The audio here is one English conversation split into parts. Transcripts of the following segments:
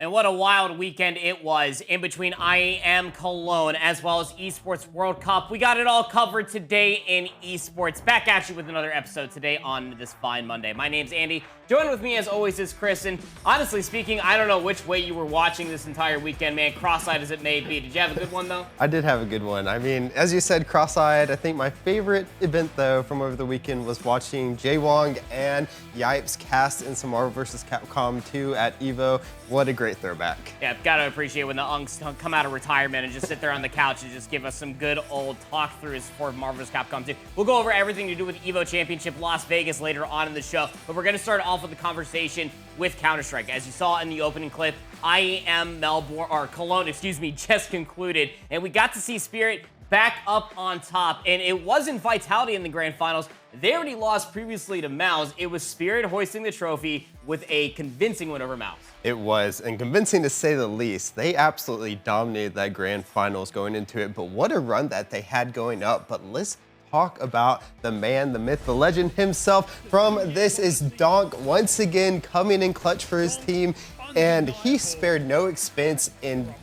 And what a wild weekend it was in between IEM Cologne as well as Esports World Cup. We got it all covered today in Esports. Back at you with another episode today on this fine Monday. My name's Andy. Joining with me as always is Chris. And honestly speaking, I don't know which way you were watching this entire weekend, man. Cross-eyed as it may be. Did you have a good one though? I did have a good one. I mean, as you said, cross-eyed. I think my favorite event though from over the weekend was watching Jaewong and Yipes cast in some Marvel vs. Capcom 2 at EVO. What a great throwback. Yeah, gotta appreciate when the unks come out of retirement and just sit there on the couch and just give us some good old talk-throughs for Marvel vs. Capcom 2. We'll go over everything to do with EVO Championship Las Vegas later on in the show, but we're gonna start off with the conversation with Counter-Strike. As you saw in the opening clip, IEM Cologne, just concluded, and we got to see Spirit back up on top, and it wasn't Vitality in the grand finals. They already lost previously to Mouse. It was Spirit hoisting the trophy with a convincing win over Mouse. It was, and convincing to say the least. They absolutely dominated that grand finals going into it, but what a run that they had going up. But let's talk about the man, the myth, the legend himself from This Is Donk, once again coming in clutch for his team. And he spared no expense in,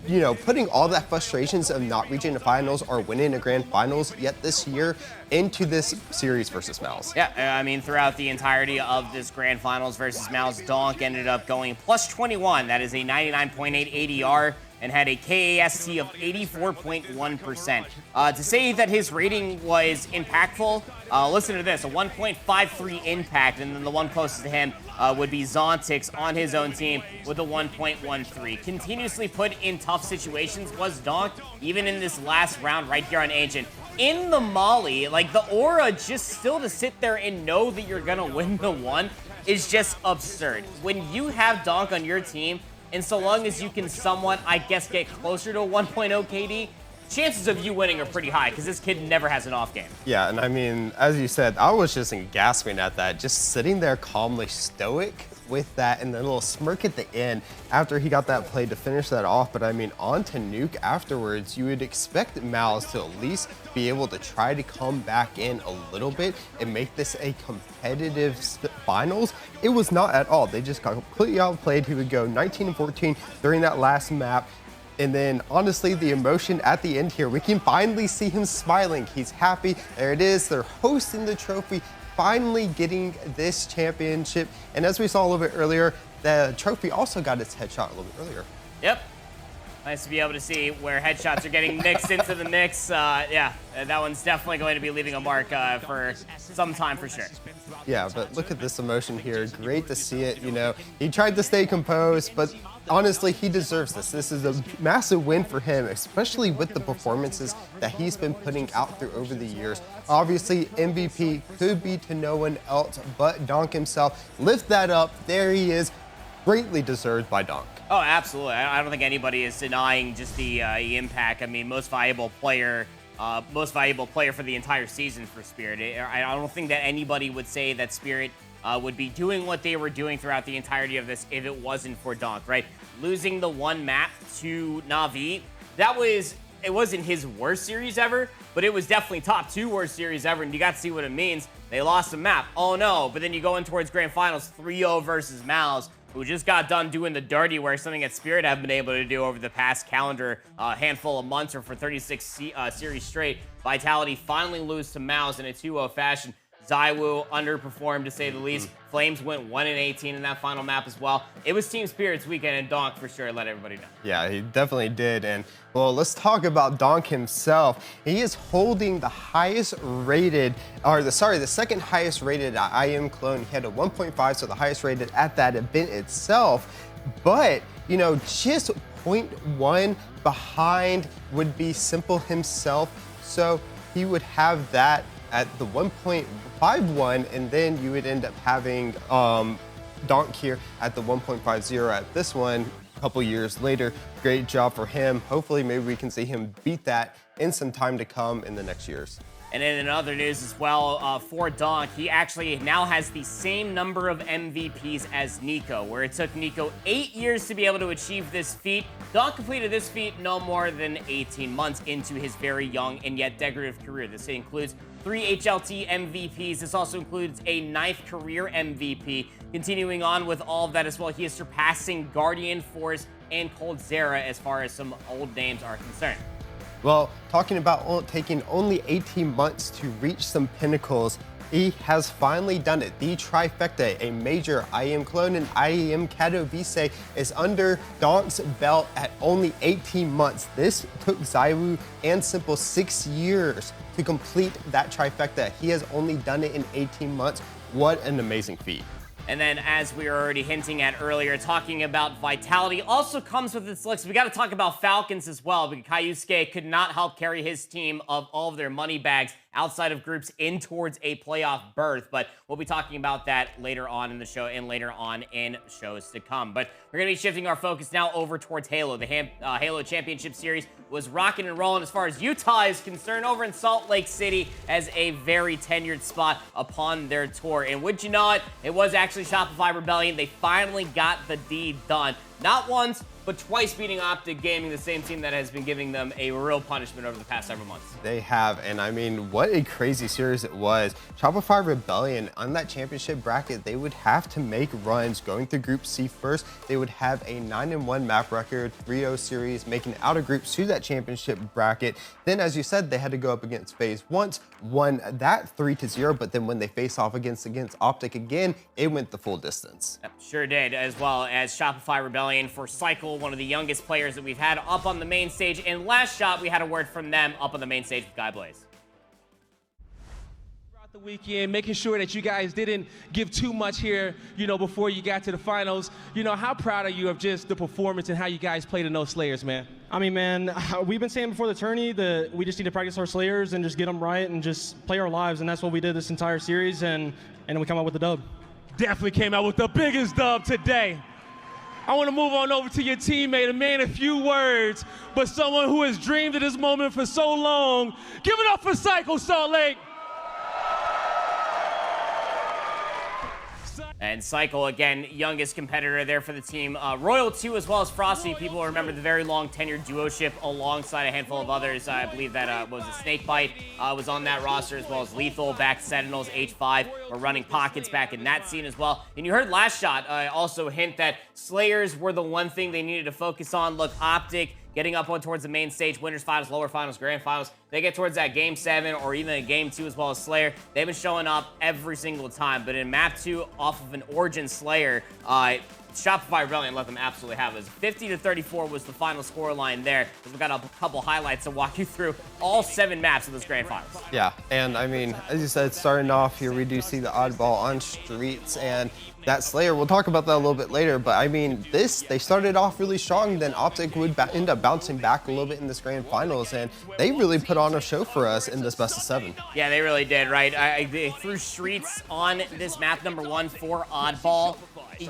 putting all that frustrations of not reaching the finals or winning the grand finals yet this year into this series versus Mouse. Yeah, I mean, throughout the entirety of this grand finals versus Mouse, Donk ended up going plus 21. That is a 99.8 ADR and had a KAST of 84.1%. To say that his rating was impactful, listen to this, a 1.53 impact, and then the one closest to him would be Zontix on his own team with a 1.13. Continuously put in tough situations was Donk, even in this last round right here on Ancient. In the Molly, like the aura just still to sit there and know that you're gonna win the one is just absurd. When you have Donk on your team, and so long as you can somewhat, I guess, get closer to a 1.0 KD, chances of you winning are pretty high because this kid never has an off game. Yeah, and I mean, as you said, I was just gasping at that, just sitting there calmly stoic with that and the little smirk at the end after he got that play to finish that off. But I mean, on to Nuke afterwards, you would expect Mouse to at least be able to try to come back in a little bit and make this a competitive finals. It was not at all. They just got completely outplayed. He would go 19-14 during that last map. And then, honestly, the emotion at the end here, we can finally see him smiling. He's happy. There it is. They're hosting the trophy, finally getting this championship. And as we saw a little bit earlier, the trophy also got its headshot a little bit earlier. Yep. Nice to be able to see where headshots are getting mixed into the mix. Yeah, that one's definitely going to be leaving a mark for some time for sure. Yeah, but look at this emotion here. Great to see it. He tried to stay composed, but honestly, he deserves this. This is a massive win for him, especially with the performances that he's been putting out through over the years. Obviously, MVP could be to no one else but Donk himself. Lift that up. There he is. Greatly deserved by Donk. Oh, absolutely. I don't think anybody is denying just the impact. I mean, most valuable player for the entire season for Spirit. I don't think that anybody would say that Spirit would be doing what they were doing throughout the entirety of this if it wasn't for Donk, right? Losing the one map to Na'Vi, it wasn't his worst series ever, but it was definitely top 2 worst series ever, and you got to see what it means. They lost a map. Oh no, but then you go in towards grand finals, 3-0 versus Mouse, who just got done doing the dirty work, something that Spirit have been able to do over the past calendar handful of months or for 36 series straight. Vitality finally lose to Mouse in a 2-0 fashion. Zywoo underperformed, to say the least. Flames went 1-18 in that final map as well. It was Team Spirit's weekend, and Donk for sure let everybody know. Yeah, he definitely did. And, well, let's talk about Donk himself. He is holding the highest rated, the second highest rated at IEM Cologne. He had a 1.5, so the highest rated at that event itself. But, just 0.1 behind would be Simple himself. So he would have that at the 1.51, and then you would end up having Donk here at the 1.50 at this one a couple years later. Great job for him. Hopefully, maybe we can see him beat that in some time to come in the next years. And in other news as well, for Donk, he actually now has the same number of MVPs as Nico, where it took Nico 8 years to be able to achieve this feat. Donk completed this feat no more than 18 months into his very young and yet decorative career. This includes 3 HLT MVPs. This also includes a 9th career MVP. Continuing on with all of that as well, he is surpassing Guardian Force and Coldzera as far as some old names are concerned. Well, talking about taking only 18 months to reach some pinnacles, he has finally done it. The trifecta, a major IEM Cologne and IEM Katowice, is under Donk's belt at only 18 months. This took Zaiwu and Simple 6 years to complete that trifecta. He has only done it in 18 months. What an amazing feat. And then, as we were already hinting at earlier, talking about Vitality also comes with its looks. We got to talk about Falcons as well, because Kayusuke could not help carry his team of all of their money bags outside of groups in towards a playoff berth. But we'll be talking about that later on in the show and later on in shows to come. But we're going to be shifting our focus now over towards Halo. The Halo Championship Series was rocking and rolling as far as Utah is concerned over in Salt Lake City as a very tenured spot upon their tour. And would you know it, it was actually Shopify Rebellion. They finally got the deed done. Not once, but twice beating OpTic Gaming, the same team that has been giving them a real punishment over the past several months. They have, and I mean, what a crazy series it was. Shopify Rebellion, on that championship bracket, they would have to make runs going through Group C first. They would have a 9-1 map record, 3-0 series, making it out of groups to that championship bracket. Then, as you said, they had to go up against FaZe once, won that 3-0, but then when they face off against OpTic again, it went the full distance. Yep, sure did, as well as Shopify Rebellion for Cycle, one of the youngest players that we've had up on the main stage. And last shot, we had a word from them up on the main stage with Guy Blaze. Throughout the weekend, making sure that you guys didn't give too much here, before you got to the finals. How proud are you of just the performance and how you guys played in those Slayers, man? I mean, man, we've been saying before the tourney that we just need to practice our Slayers and just get them right and just play our lives, and that's what we did this entire series, and we come out with the dub. Definitely came out with the biggest dub today. I want to move on over to your teammate, a man of few words, but someone who has dreamed of this moment for so long. Give it up for Cycle Salt Lake. And Cycle, again, youngest competitor there for the team. Royal 2 as well as Frosty. People remember the very long tenured duo-ship alongside a handful of others. I believe that was a Snakebite was on that roster, as well as Lethal, back Sentinels, H5 were running pockets back in that scene as well. And you heard last shot also hint that Slayers were the one thing they needed to focus on. Look, OpTic getting up on towards the main stage, winners finals, lower finals, grand finals. They get towards that game 7 or even a game 2 as well as Slayer. They've been showing up every single time. But in map 2, off of an Origin Slayer, Shopify Rebellion let them absolutely have it. 50-34 was the final score line there. We've got a couple highlights to walk you through all 7 maps of this grand finals. Yeah, and I mean, as you said, starting off here, we do see the oddball on streets and that Slayer. We'll talk about that a little bit later, but I mean, they started off really strong, then OpTic would end up bouncing back a little bit in this grand finals, and they really put on a show for us in this best of 7. Yeah, they really did, right? They threw streets on this map number 1 for oddball.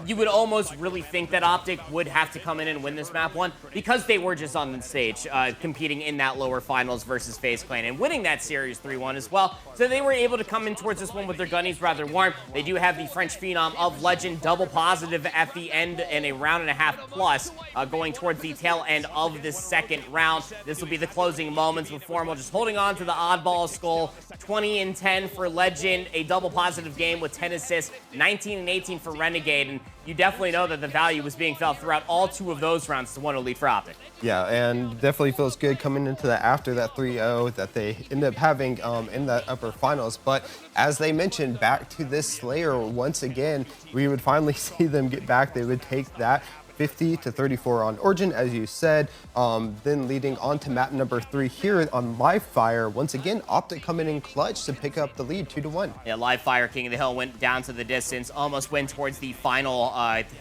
You would almost really think that OpTic would have to come in and win this map 1 because they were just on the stage competing in that lower finals versus FaZe Clan and winning that series 3-1 as well. So they were able to come in towards this one with their gunnies rather warm. They do have the French phenom of Legend double positive at the end in a round and a half plus going towards the tail end of this second round. This will be the closing moments with Formal just holding on to the oddball skull. 20 and 10 for Legend, a double positive game with 10 assists, 19 and 18 for Renegade, and you definitely know that the value was being felt throughout all 2 of those rounds to 1 lead for OpTic. Yeah, and definitely feels good coming into that after that 3-0 that they end up having in the upper finals. But as they mentioned, back to this Slayer once again, we would finally see them get back. They would take that 50-34 on Origin, as you said. Then leading on to map number 3 here on Live Fire. Once again, OpTic coming in clutch to pick up the lead 2-1. Yeah, Live Fire, King of the Hill, went down to the distance, almost went towards the final.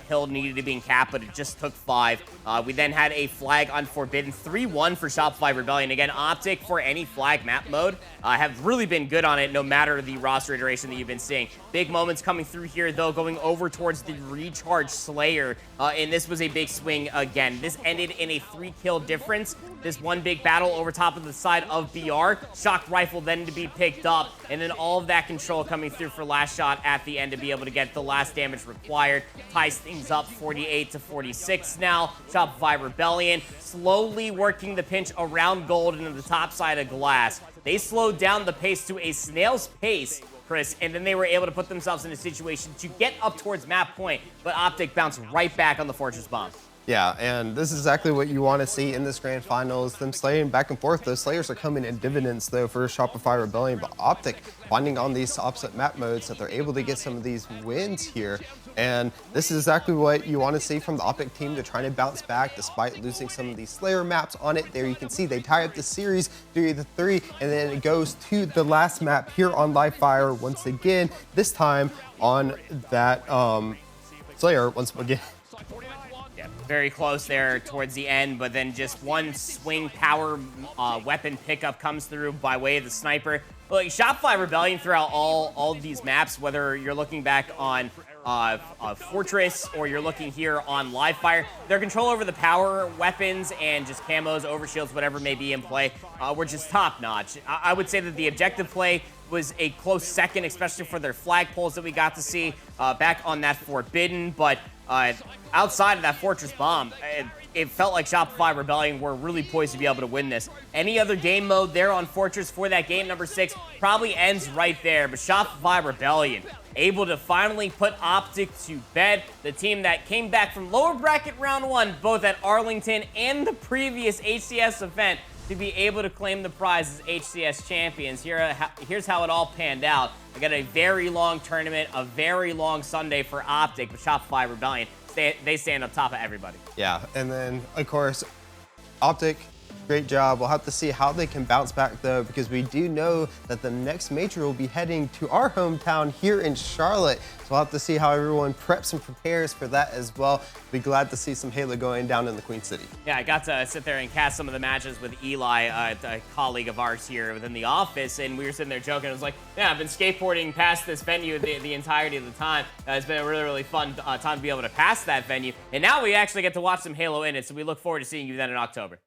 Hill needed to be in cap, but it just took 5. We then had a flag on Forbidden, 3-1 for Shopify Rebellion. Again, OpTic for any flag map mode have really been good on it, no matter the roster iteration that you've been seeing. Big moments coming through here, though, going over towards the Recharge Slayer, and this was a big swing again. This ended in a 3-kill difference. This one big battle over top of the side of BR. Shock Rifle then to be picked up, and then all of that control coming through for last shot at the end to be able to get the last damage required. Ties things up 48-46 now. Shopify Rebellion slowly working the pinch around gold into the top side of glass. They slowed down the pace to a snail's pace, Chris, and then they were able to put themselves in a situation to get up towards map point, but OpTic bounced right back on the Fortress Bomb. Yeah, and this is exactly what you want to see in this grand finals. Them slaying back and forth. Those slayers are coming in dividends, though, for Shopify Rebellion. But OpTic finding on these opposite map modes that they're able to get some of these wins here. And this is exactly what you want to see from the OpTic team. They're trying to bounce back despite losing some of these Slayer maps on it. There you can see they tie up the series 3-3, and then it goes to the last map here on Livefire once again, this time on that Slayer once again. Yeah, very close there towards the end, but then just one swing power weapon pickup comes through by way of the sniper. Like Shopify Rebellion throughout all of these maps, whether you're looking back on Fortress or you're looking here on Livefire, their control over the power weapons and just camos, overshields, whatever may be in play, were just top notch. I would say that the objective play was a close second, especially for their flagpoles that we got to see back on that Forbidden, but outside of that Fortress bomb, it felt like Shopify Rebellion were really poised to be able to win this. Any other game mode there on Fortress for that game number 6 probably ends right there, but Shopify Rebellion able to finally put OpTic to bed, the team that came back from lower bracket round 1, both at Arlington and the previous HCS event, to be able to claim the prize as HCS champions. Here's how it all panned out. We got a very long tournament, a very long Sunday for OpTic, but Shopify Rebellion, they stand on top of everybody. Yeah, and then, of course, OpTic, great job. We'll have to see how they can bounce back, though, because we do know that the next major will be heading to our hometown here in Charlotte. So we'll have to see how everyone preps and prepares for that as well. Be glad to see some Halo going down in the Queen City. Yeah, I got to sit there and cast some of the matches with Eli, a colleague of ours here within the office, and we were sitting there joking. I was like, yeah, I've been skateboarding past this venue the entirety of the time. It's been a really, really fun time to be able to pass that venue. And now we actually get to watch some Halo in it, so we look forward to seeing you then in October.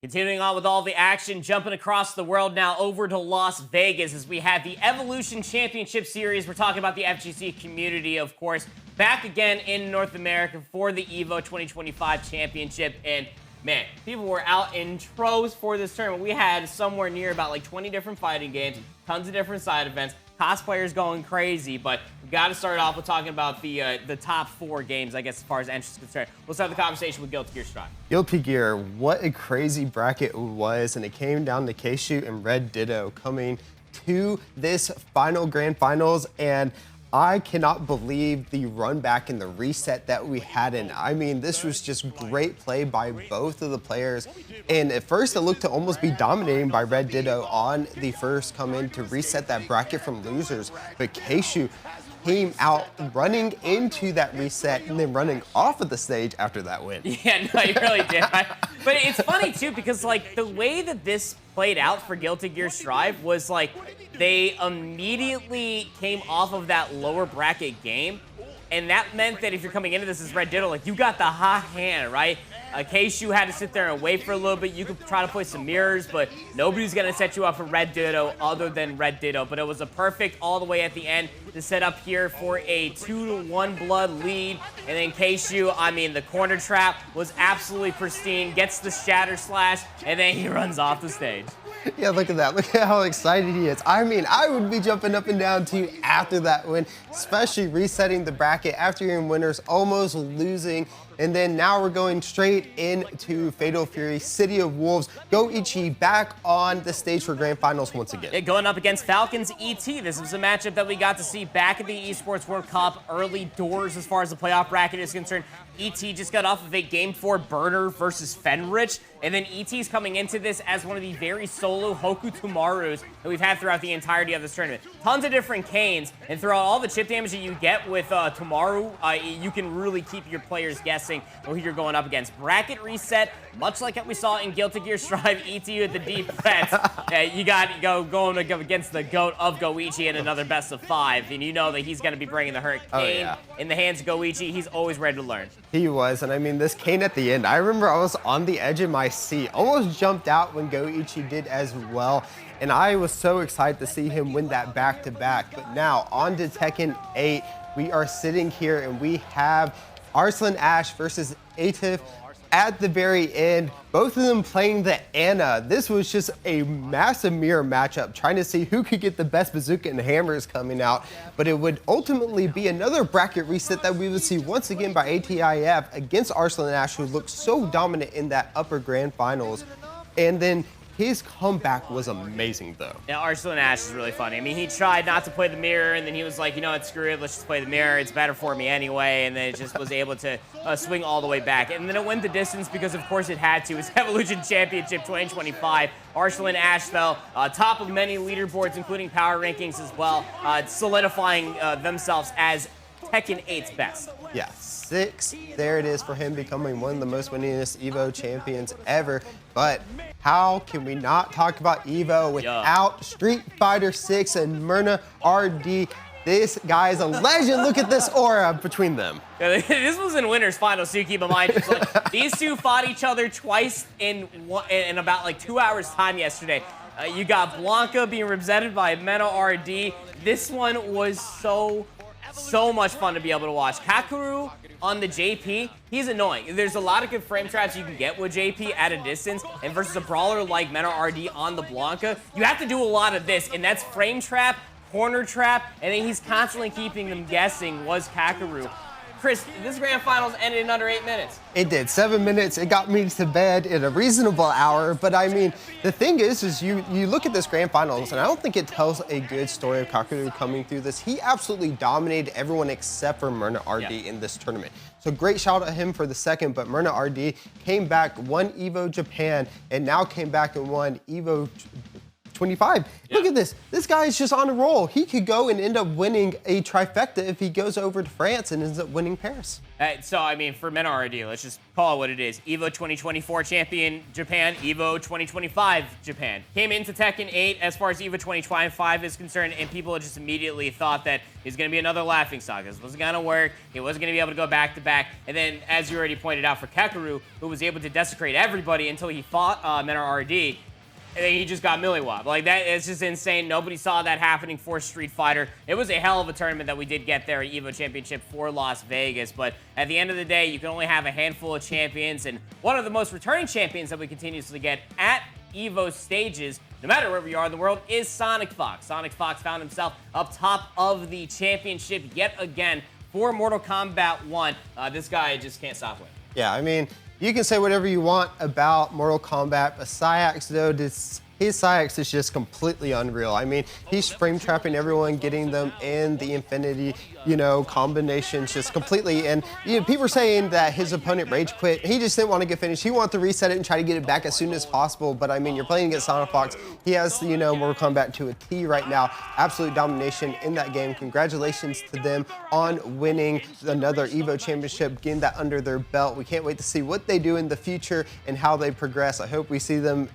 Continuing on with all the action, jumping across the world now over to Las Vegas as we have the Evolution Championship Series. We're talking about the FGC community, of course, back again in North America for the EVO 2025 Championship. And man, people were out in troves for this tournament. We had somewhere near about like 20 different fighting games, tons of different side events, cosplayers going crazy, but we got to start off with talking about the top 4 games, I guess, as far as entrance is concerned. We'll start the conversation with Guilty Gear Strive. Guilty Gear, what a crazy bracket it was, and it came down to K-Shoot and Red Ditto coming to this final grand finals, and I cannot believe the run back and the reset that we had in. I mean, this was just great play by both of the players. And at first, it looked to almost be dominating by Red Ditto on the first come in to reset that bracket from losers. But Keishu came out running into that reset and then running off of the stage after that win. Yeah, no, you really did. But it's funny, too, because, like, the way that this played out for Guilty Gear Strive was, like, they immediately came off of that lower bracket game, and that meant that if you're coming into this as Red Ditto, like, you got the hot hand, right? Keishu had to sit there and wait for a little bit. You could try to play some mirrors, but nobody's going to set you up for Red Ditto other than Red Ditto. But it was a perfect all the way at the end to set up here for a 2-1 blood lead. And then Keishu, I mean, the corner trap was absolutely pristine, gets the shatter slash, and then he runs off the stage. Yeah, look at that. Look at how excited he is. I mean, I would be jumping up and down too after that win, especially resetting the bracket after your winners, almost losing. And then now we're going straight into Fatal Fury, City of Wolves. Go Ichi back on the stage for Grand Finals once again. Yeah, going up against Falcons ET. This was a matchup that we got to see back at the Esports World Cup, early doors as far as the playoff bracket is concerned. ET just got off of a Game 4 burner versus Fenrich, and then ET's coming into this as one of the very solo Hoku Tomarus that we've had throughout the entirety of this tournament. Tons of different Canes, and throughout all the chip damage that you get with Tomaru, you can really keep your players guessing who you're going up against. Bracket reset, much like what we saw in Guilty Gear Strive, ET with the deep threats. You got to go against the GOAT of Goichi in another best of 5, and you know that he's going to be bringing the hurricane in the hands of Goichi. He's always ready to learn. He was, and I mean, this Kane at the end, I remember I was on the edge of my seat, almost jumped out when Goichi did as well, and I was so excited to see him win that back-to-back. But now, on to Tekken 8, we are sitting here and we have Arslan Ash versus Atif at the very end. Both of them playing the Ana. This was just a massive mirror matchup, trying to see who could get the best bazooka and hammers coming out. But it would ultimately be another bracket reset that we would see once again by ATIF against Arslan Ash, who looked so dominant in that upper grand finals. And then his comeback was amazing, though. Yeah, Arslan Ash is really funny. I mean, he tried not to play the mirror, and then he was like, you know what, screw it, let's just play the mirror. It's better for me anyway, and then it just was able to swing all the way back. And then it went the distance because, of course, it had to. It was Evolution Championship 2025. Arslan Ash, though, top of many leaderboards, including power rankings as well, solidifying themselves as Tekken 8's best. Yeah, 6. There it is for him, becoming one of the most winningest EVO champions ever. But how can we not talk about EVO without Street Fighter 6 and Myrna RD? This guy is a legend. Look at this aura between them. This was in winners finals, so you keep in mind. Like, these two fought each other twice in about like 2 hours time yesterday. You got Blanca being represented by Mena RD. This one was so much fun to be able to watch. Kakeru on the JP, he's annoying. There's a lot of good frame traps you can get with JP at a distance, and versus a brawler like Mena RD on the Blanca, you have to do a lot of this, and that's frame trap, corner trap, and then he's constantly keeping them guessing was Kakeru. Chris, this grand finals ended in under 8 minutes. It did. 7 minutes. It got me to bed in a reasonable hour. But I mean, the thing is you look at this grand finals, and I don't think it tells a good story of Kakeru coming through this. He absolutely dominated everyone except for Myrna RD in this tournament. So great shout out to him for the second, but Myrna RD came back, won EVO Japan, and now came back and won EVO 25. Look at this. This guy is just on a roll. He could go and end up winning a trifecta if he goes over to France and ends up winning Paris. So, I mean, for Mena RD, let's just call it what it is. EVO 2024 champion Japan, EVO 2025 Japan. Came into Tekken 8 as far as EVO 2025 is concerned, and people just immediately thought that he's going to be another laughingstock. This wasn't going to work. He wasn't going to be able to go back-to-back. And then, as you already pointed out, for Kakeru, who was able to desecrate everybody until he fought Mena RD, and then he just got milliwatt. Like, that is just insane. Nobody saw that happening for Street Fighter. It was a hell of a tournament that we did get there at EVO Championship for Las Vegas. But at the end of the day, you can only have a handful of champions. And one of the most returning champions that we continuously get at EVO stages, no matter wherever you are in the world, is Sonic Fox. Sonic Fox found himself up top of the championship yet again for Mortal Kombat 1. This guy just can't stop winning. Yeah, I mean, you can say whatever you want about Mortal Kombat, but Syax, though, his Syax is just completely unreal. I mean, he's frame trapping everyone, getting them in the infinity, combinations just completely. And people are saying that his opponent rage quit. He just didn't want to get finished. He wanted to reset it and try to get it back as soon as possible. But I mean, you're playing against Sonic Fox. He has, Mortal Kombat to a T right now. Absolute domination in that game. Congratulations to them on winning another EVO championship, getting that under their belt. We can't wait to see what they do in the future and how they progress. I hope we see them,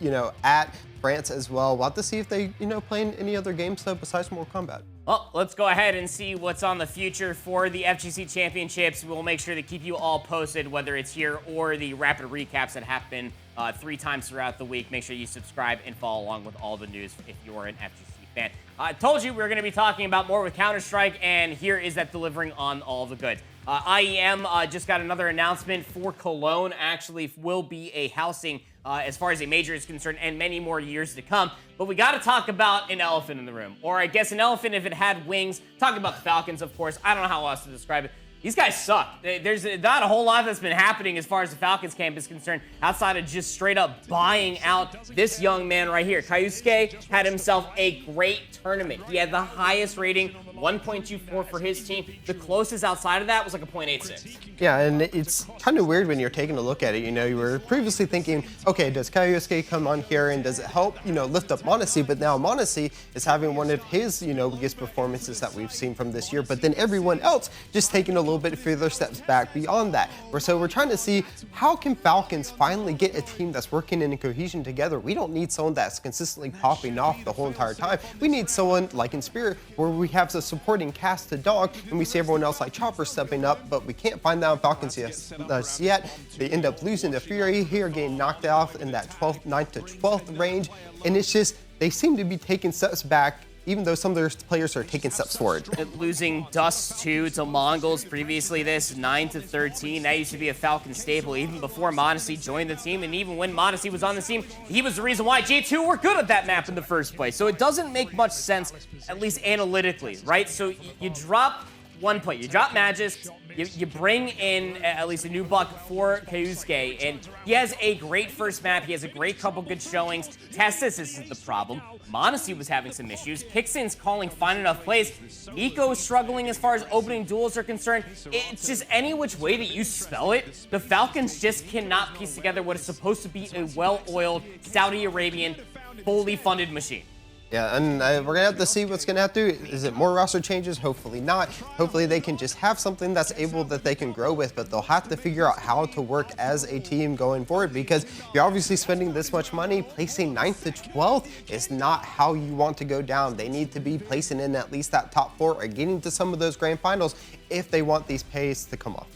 at France as well. We'll have to see if they, play in any other games though besides Mortal Kombat. Well, let's go ahead and see what's on the future for the FGC Championships. We'll make sure to keep you all posted, whether it's here or the rapid recaps that happen 3 times throughout the week. Make sure you subscribe and follow along with all the news if you're an FGC fan. I told you we were going to be talking about more with Counter-Strike, and here is that delivering on all the goods. IEM just got another announcement for Cologne. Actually will be a housing as far as a major is concerned, and many more years to come. But we got to talk about an elephant in the room, or I guess an elephant if it had wings. Talking about the Falcons, of course. I don't know how else to describe it. These guys suck. There's not a whole lot that's been happening as far as the Falcons camp is concerned, outside of just straight up buying out this young man right here. Katowice had himself a great tournament. He had the highest rating, 1.24 for his team. The closest outside of that was like a 0.86. Yeah, and it's kind of weird when you're taking a look at it. You were previously thinking, okay, does Katowice come on here and does it help, lift up Monacy? But now Monacy is having one of his, biggest performances that we've seen from this year. But then everyone else just taking a little bit further steps back beyond that. So we're trying to see how can Falcons finally get a team that's working in cohesion together. We don't need someone that's consistently popping off the whole entire time. We need someone like in Spirit where we have the supporting cast to Donk and we see everyone else like Chopper stepping up, but we can't find that on Falcons yet. They end up losing to Fury here, getting knocked off in that 9th to 12th range, and it's just they seem to be taking steps back even though some of their players are taking steps forward. Losing Dust 2 to Mongols previously this 9-13. That used to be a Falcon staple even before Modesty joined the team. And even when Modesty was on the team, he was the reason why J2 were good at that map in the first place. So it doesn't make much sense, at least analytically, right? So you drop one play, you drop Magis, you bring in at least a new buck for Katowice, and he has a great first map. He has a great couple good showings. Testis isn't the problem. Modesty was having some issues. Kixon's calling fine enough plays. Nico's struggling as far as opening duels are concerned. It's just any which way that you spell it, the Falcons just cannot piece together what is supposed to be a well-oiled Saudi Arabian, fully funded machine. Yeah, and we're going to have to see what's going to have to do. Is it more roster changes? Hopefully not. Hopefully they can just have something that's able that they can grow with, but they'll have to figure out how to work as a team going forward, because you're obviously spending this much money. Placing 9th to 12th is not how you want to go down. They need to be placing in at least that top 4 or getting to some of those grand finals if they want these pays to come off.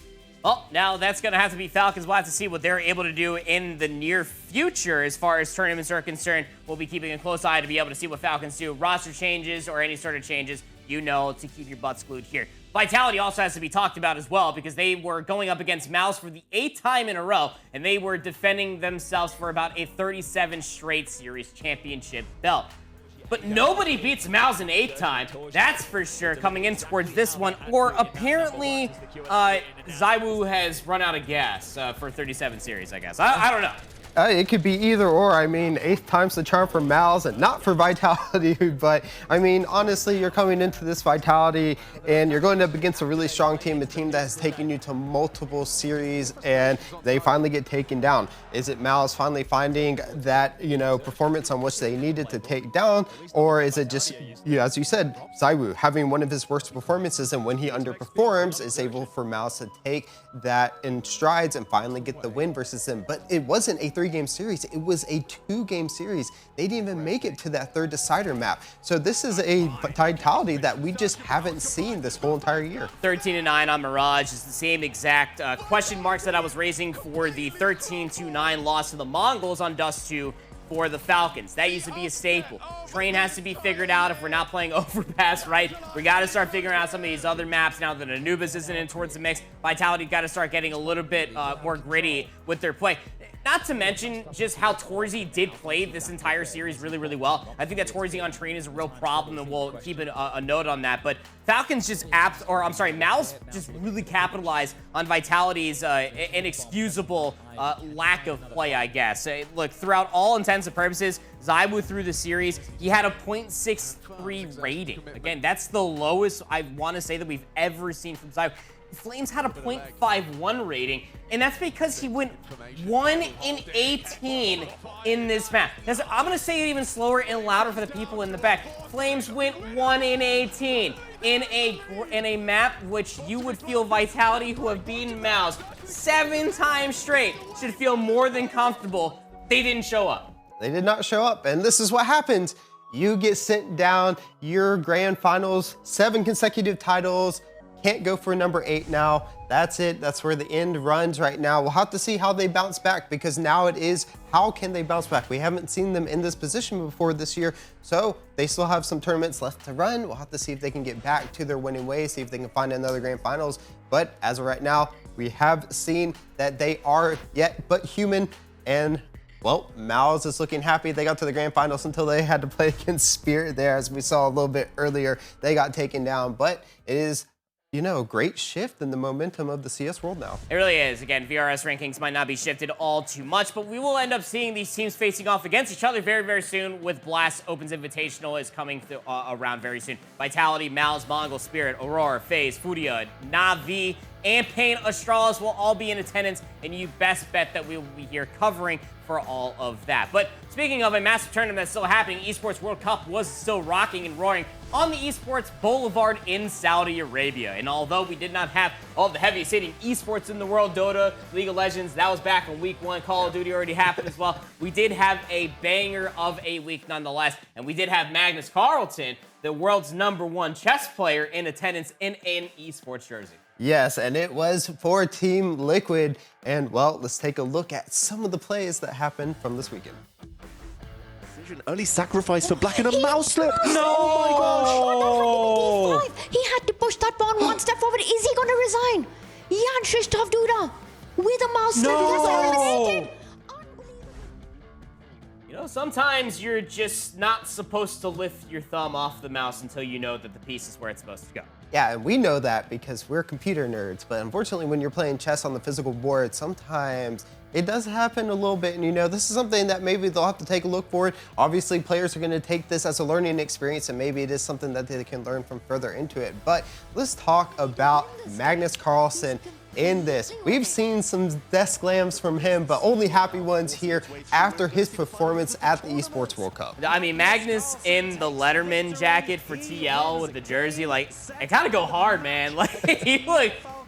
Well, now that's going to have to be Falcons. We'll have to see what they're able to do in the near future as far as tournaments are concerned. We'll be keeping a close eye to be able to see what Falcons do. Roster changes or any sort of changes, you know, to keep your butts glued here. Vitality also has to be talked about as well, because they were going up against Mouse for the 8th time in a row, and they were defending themselves for about a 37 straight series championship belt. But nobody beats Mouse an 8th time, that's for sure, coming in towards this one. Or apparently, Zaiwu has run out of gas for 37 series, I guess. I don't know. It could be either or. I mean, 8th time's the charm for Mal's and not for Vitality. But I mean, honestly, you're coming into this Vitality and you're going up against a really strong team, a team that has taken you to multiple series, and they finally get taken down. Is it Mal's finally finding that, you know, performance on which they needed to take down, or is it just, you know, as you said, Zaiwu having one of his worst performances, and when he underperforms, is able for Mal's to take that in strides and finally get the win versus them. But it wasn't a 3-game series, it was a 2-game series. They didn't even make it to that 3rd decider map. So this is a Vitality that we just haven't seen this whole entire year. 13-9 on Mirage is the same exact question marks that I was raising for the 13-9 loss to the Mongols on Dust 2 for the Falcons. That used to be a staple. Train has to be figured out if we're not playing Overpass right. We got to start figuring out some of these other maps now that Anubis isn't in towards the mix. Vitality got to start getting a little bit more gritty with their play. Not to mention just how Torzy did play this entire series really, really well. I think that Torzy on Train is a real problem, and we'll keep a note on that. But Falcons just Mal's just really capitalized on Vitality's inexcusable lack of play, I guess. Look, throughout all intents and purposes, Zaiwu through the series, he had a .63 rating. Again, that's the lowest I want to say that we've ever seen from Zaiwu. Flames had a .51 rating, and that's because he went 1 in 18 in this map. I'm going to say it even slower and louder for the people in the back. Flames went 1 in 18 in a map which you would feel Vitality, who have beaten Mouse 7 times straight, should feel more than comfortable. They didn't show up. They did not show up, and this is what happens. You get sent down your grand finals, 7 consecutive titles. Can't go for number 8 now. That's it. That's where the end runs right now. We'll have to see how they bounce back, because now it is, how can they bounce back? We haven't seen them in this position before this year, so they still have some tournaments left to run. We'll have to see if they can get back to their winning ways, see if they can find another grand finals. But as of right now, we have seen that they are yet but human, and well, Mal's is looking happy. They got to the grand finals until they had to play against Spirit there, as we saw a little bit earlier. They got taken down, but it is, you know, great shift in the momentum of the CS world now. It really is. Again, VRS rankings might not be shifted all too much, but we will end up seeing these teams facing off against each other very, very soon, with Blast Opens Invitational is coming around very soon. Vitality, Mal's, Mongol, Spirit, Aurora, FaZe, Furia, Na'Vi, and Pain Astralis will all be in attendance, and you best bet that we will be here covering for all of that. But speaking of a massive tournament that's still happening, Esports World Cup was still rocking and roaring on the Esports Boulevard in Saudi Arabia. And although we did not have all the heaviest hitting esports in the world, Dota, League of Legends, that was back in week 1. Call of Duty already happened as well. We did have a banger of a week nonetheless. And we did have Magnus Carlsen, the world's #1 chess player, in attendance in an esports jersey. Yes, and it was for Team Liquid. And well, let's take a look at some of the plays that happened from this weekend. An early sacrifice for Black and a mouse slip. No! Oh my gosh! He had to push that pawn one step forward. Is he going to resign? Jan Krzysztof Duda with a mouse slip. That's eliminated. You know, sometimes you're just not supposed to lift your thumb off the mouse until you know that the piece is where it's supposed to go. Yeah, and we know that because we're computer nerds, but unfortunately when you're playing chess on the physical board, sometimes it does happen a little bit, and you know, this is something that maybe they'll have to take a look for. Obviously, players are going to take this as a learning experience, and maybe it is something that they can learn from further into it. But let's talk about Magnus Carlsen in this. We've seen some death slams from him, but only happy ones here after his performance at the Esports World Cup. I mean, Magnus in the Letterman jacket for TL with the jersey, like, it kind of go hard, man. Like,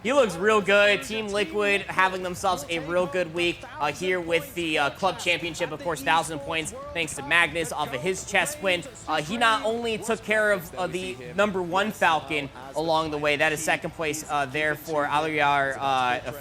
he looks real good. Team Liquid having themselves a real good week here with the club championship, of course, 1,000 points thanks to Magnus off of his chess win. He not only took care of the #1 Falcon along the way, that is second place there for Aliar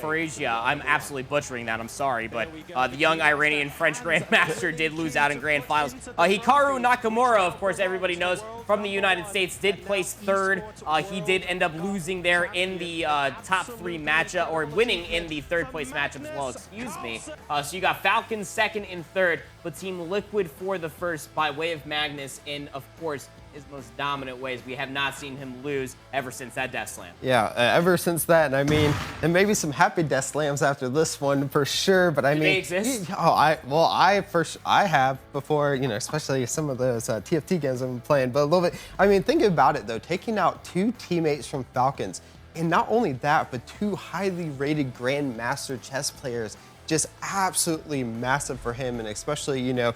Farigia. I'm absolutely butchering that, I'm sorry, but the young Iranian French Grandmaster did lose out in Grand Finals. Hikaru Nakamura, of course, everybody knows, from the United States, did place third. He did end up losing there in the top 3 matchup, or winning in the third place matchup as well, excuse me. So you got Falcons second and third, but Team Liquid for the first by way of Magnus in, of course, his most dominant ways. We have not seen him lose ever since that death slam. Yeah, ever since that, and I mean, and maybe some happy death slams after this one for sure. But I mean, they exist? I have before, you know, especially some of those TFT games I've been playing. But a little bit, I mean, think about it though, taking out 2 teammates from Falcons, and not only that, but 2 highly rated Grandmaster chess players, just absolutely massive for him, and especially, you know,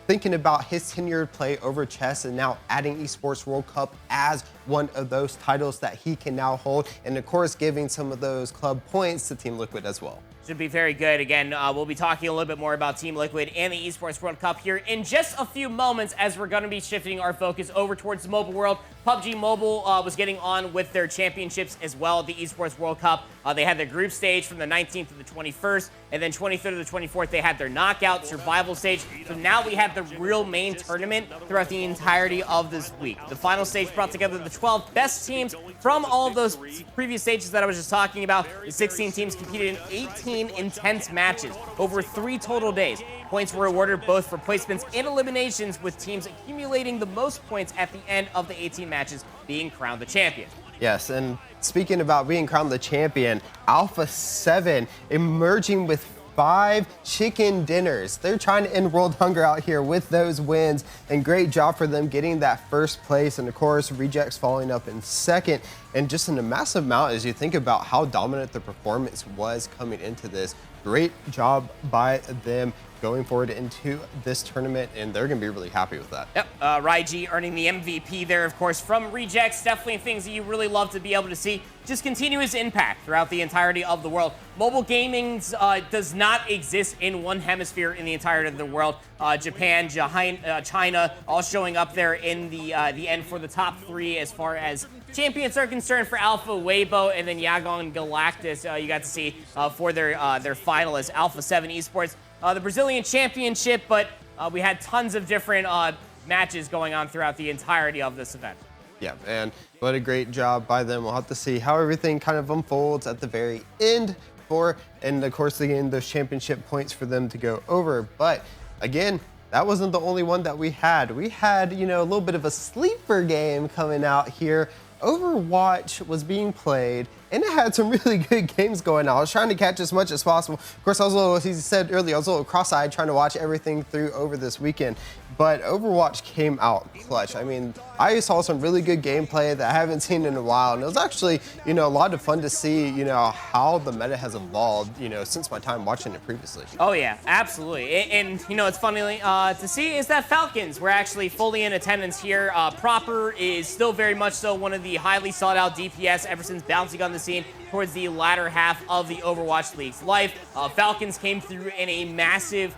thinking about his tenured play over chess and now adding Esports World Cup as one of those titles that he can now hold, and of course giving some of those club points to Team Liquid as well. Should be very good. Again, we'll be talking a little bit more about Team Liquid and the Esports World Cup here in just a few moments, as we're going to be shifting our focus over towards the mobile world. PUBG Mobile was getting on with their championships as well at the Esports World Cup. They had their group stage from the 19th to the 21st, and then 23rd to the 24th, they had their knockout survival stage. So now we have the real main tournament throughout the entirety of this week. The final stage brought together the 12 best teams from all of those previous stages that I was just talking about. The 16 teams competed in 18 intense matches over 3 total days. Points were awarded both for placements and eliminations, with teams accumulating the most points at the end of the 18 matches being crowned the champion. Yes, and speaking about being crowned the champion, Alpha 7 emerging with 5 chicken dinners. They're trying to end world hunger out here with those wins, and great job for them getting that first place. And of course, Rejects following up in second, and just in a massive amount as you think about how dominant the performance was coming into this. Great job by them going forward into this tournament, and they're going to be really happy with that. Yep, Raiji earning the MVP there, of course, from Rejects. Definitely things that you really love to be able to see. Just continuous impact throughout the entirety of the world. Mobile gaming does not exist in one hemisphere in the entirety of the world. Japan, China, all showing up there in the end for the top 3 as far as champions are concerned for Alpha, Weibo, and then Yagon Galactus. You got to see for their finalists, Alpha 7 Esports. The Brazilian Championship, but we had tons of different matches going on throughout the entirety of this event. Yeah, and what a great job by them. We'll have to see how everything kind of unfolds at the very end and of course, again, those championship points for them to go over. But again, that wasn't the only one that we had. We had, you know, a little bit of a sleeper game coming out here. Overwatch was being played, and it had some really good games going on. I was trying to catch as much as possible. Of course, I was a little, as he said earlier, I was a little cross-eyed trying to watch everything through over this weekend. But Overwatch came out clutch. I mean, I saw some really good gameplay that I haven't seen in a while, and it was actually, you know, a lot of fun to see, you know, how the meta has evolved, you know, since my time watching it previously. Oh yeah, absolutely. And you know, it's funny to see is that Falcons were actually fully in attendance here. Proper is still very much so one of the highly sought out DPS ever since bouncing on the scene towards the latter half of the Overwatch League's life. Falcons came through in a massive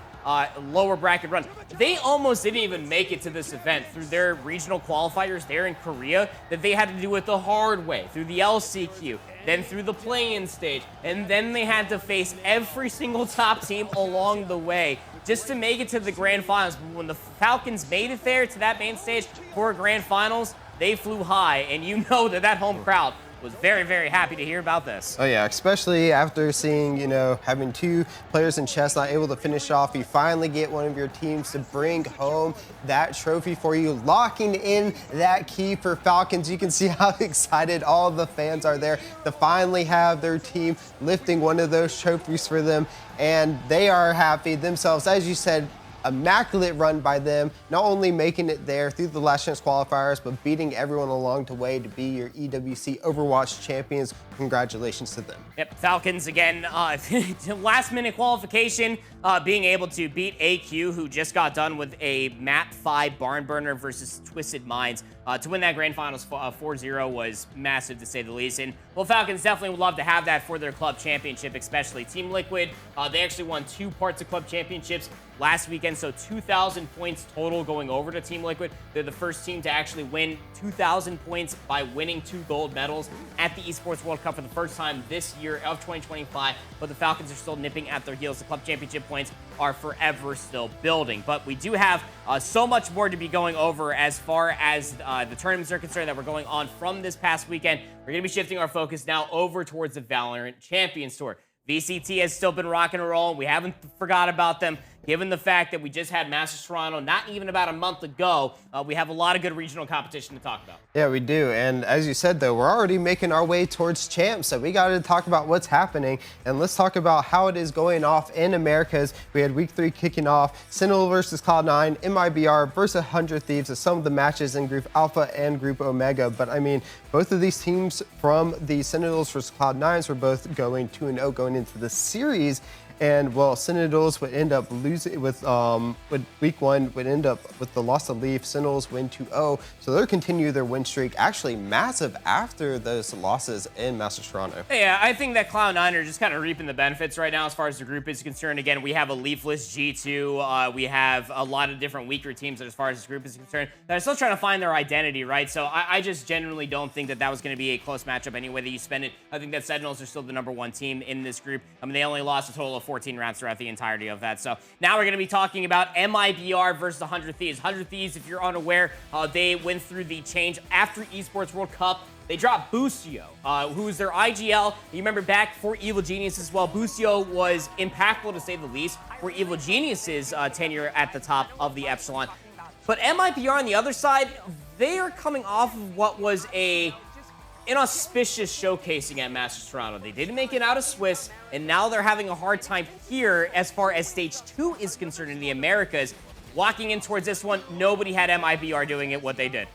lower bracket run. They almost didn't even make it to this event through their regional qualifiers there in Korea, that they had to do it the hard way, through the LCQ, then through the play-in stage, and then they had to face every single top team along the way just to make it to the grand finals. But when the Falcons made it there to that main stage for grand finals, they flew high, and you know that home crowd was very, very happy to hear about this. Oh yeah, especially after seeing, having two players in chess not able to finish off. You finally get one of your teams to bring home that trophy for you, locking in that key for Falcons. You can see how excited all the fans are there to finally have their team lifting one of those trophies for them. And they are happy themselves. As you said, immaculate run by them, not only making it there through the last chance qualifiers, but beating everyone along the way to be your EWC Overwatch champions. Congratulations to them. Yep, Falcons again, last minute qualification, being able to beat AQ, who just got done with a map 5 barn burner versus Twisted Minds. To win that grand finals 4-0 was massive, to say the least. And well, Falcons definitely would love to have that for their club championship, especially Team Liquid. They actually won 2 parts of club championships last weekend, so 2,000 points total going over to Team Liquid. They're the first team to actually win 2,000 points by winning 2 gold medals at the Esports World Cup for the first time this year of 2025. But the Falcons are still nipping at their heels. The club championship points are forever still building. But we do have so much more to be going over as far as the tournaments are concerned that we're going on from this past weekend. We're going to be shifting our focus now over towards the Valorant Champions Tour. VCT has still been rocking and rolling. We haven't forgot about them. Given the fact that we just had Masters Toronto not even about a month ago, we have a lot of good regional competition to talk about. Yeah, we do. And as you said, though, we're already making our way towards champs. So we got to talk about what's happening. And let's talk about how it is going off in Americas. We had week 3 kicking off. Sentinel versus Cloud9, MIBR versus 100 Thieves as some of the matches in Group Alpha and Group Omega. But I mean, both of these teams from the Sentinels versus Cloud9s were both going 2-0 going into the series. And well, Sentinels would end up losing with week 1 would end up with the loss of Leaf. Sentinels win 2-0, so they'll continue their win streak. Actually, massive after those losses in Masters Toronto. Yeah, I think that Cloud9 are just kind of reaping the benefits right now as far as the group is concerned. Again, we have a leafless G2. We have a lot of different weaker teams as far as this group is concerned that are still trying to find their identity, right? So I just genuinely don't think that was going to be a close matchup any way that you spend it. I think that Sentinels are still the #1 team in this group. I mean, they only lost a total of 14 rounds throughout the entirety of that. So now we're going to be talking about MIBR versus 100 Thieves. 100 Thieves, if you're unaware, they went through the change after Esports World Cup. They dropped Boostio, who's their IGL. You remember back for Evil Genius as well. Boostio was impactful, to say the least, for Evil Genius's tenure at the top of the Epsilon. But MIBR on the other side, they are coming off of what was a inauspicious showcasing at Masters Toronto. They didn't make it out of Swiss, and now they're having a hard time here as far as Stage 2 is concerned in the Americas. Walking in towards this one, nobody had MIBR doing it what they did.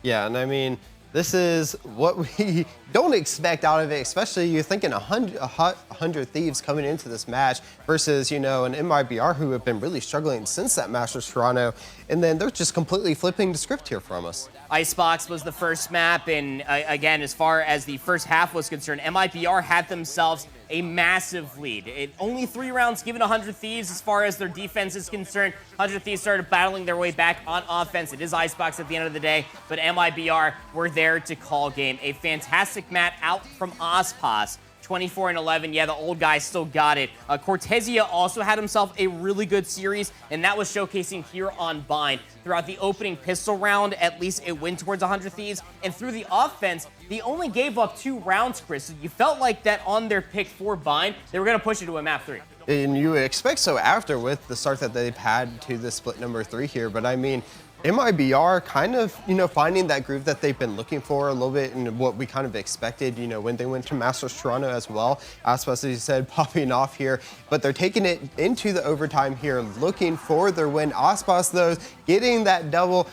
Yeah, and I mean, this is what we don't expect out of it, especially you're thinking 100 Thieves coming into this match versus, an MIBR who have been really struggling since that Masters Toronto, and then they're just completely flipping the script here from us. Icebox was the first map, and again, as far as the first half was concerned, MIBR had themselves a massive lead. Only 3 rounds given 100 Thieves as far as their defense is concerned. 100 Thieves started battling their way back on offense. It is Icebox at the end of the day, but MIBR were there to call game. A fantastic mat out from Ospas. 24-11. Yeah, the old guy still got it. Cortesia also had himself a really good series, and that was showcasing here on Bind. Throughout the opening pistol round, at least it went towards 100 Thieves, and through the offense, they only gave up 2 rounds, Chris. So you felt like that on their pick for Bind, they were going to push it to a map 3. And you would expect so after with the start that they've had to the split number 3 here, but I mean, MIBR kind of, finding that groove that they've been looking for a little bit and what we kind of expected, when they went to Masters Toronto as well. Aspas, as you said, popping off here, but they're taking it into the overtime here, looking for their win. Aspas, though, getting that double.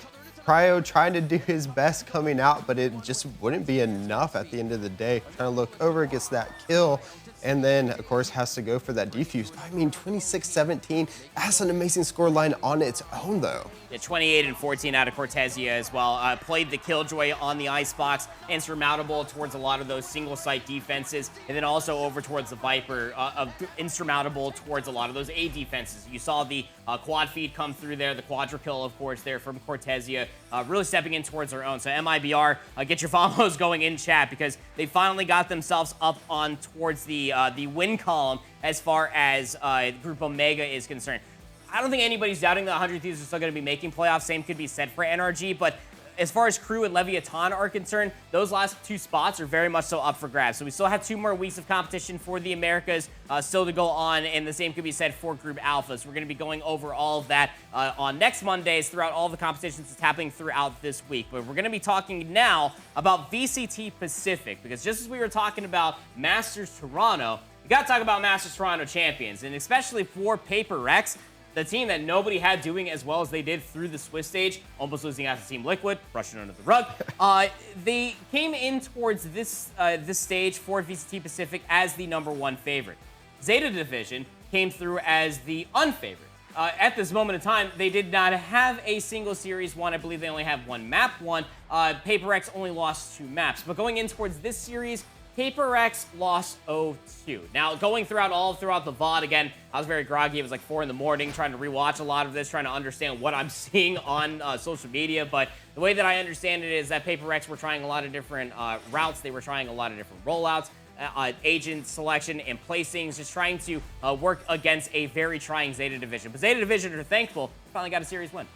Cryo trying to do his best coming out, but it just wouldn't be enough at the end of the day. Trying to look over, gets that kill, and then, of course, has to go for that defuse. I mean, 26-17, that's an amazing score line on its own, though. Yeah, 28-14 out of Cortesia as well. Played the Killjoy on the Icebox, insurmountable towards a lot of those single-site defenses, and then also over towards the Viper, insurmountable towards a lot of those A defenses. You saw the quad feed come through there, the quadra kill, of course, there from Cortesia, really stepping in towards their own. So MIBR, get your follows going in chat because they finally got themselves up on towards the win column as far as Group Omega is concerned. I don't think anybody's doubting that 100 Thieves are still going to be making playoffs. Same could be said for NRG, but as far as Crew and Leviathan are concerned, those last 2 spots are very much so up for grabs. So we still have 2 more weeks of competition for the Americas still to go on, and the same could be said for Group Alpha. So we're going to be going over all of that on next Mondays throughout all the competitions that's happening throughout this week. But we're going to be talking now about VCT Pacific, because just as we were talking about Masters Toronto, you got to talk about Masters Toronto champions, and especially for Paper Rex, the team that nobody had doing as well as they did through the Swiss stage, almost losing out to Team Liquid, brushing under the rug. They came in towards this stage for VCT Pacific as the #1 favorite. Zeta Division came through as the unfavored. At this moment in time, they did not have a single series won. I believe they only have 1 map won. Paper Rex only lost 2 maps. But going in towards this series, Paper Rex lost 0-2. Now, going throughout the VOD, again, I was very groggy. It was like 4 in the morning, trying to rewatch a lot of this, trying to understand what I'm seeing on social media. But the way that I understand it is that Paper Rex were trying a lot of different routes. They were trying a lot of different rollouts, agent selection and placings, just trying to work against a very trying Zeta Division. But Zeta Division are thankful they finally got a series win.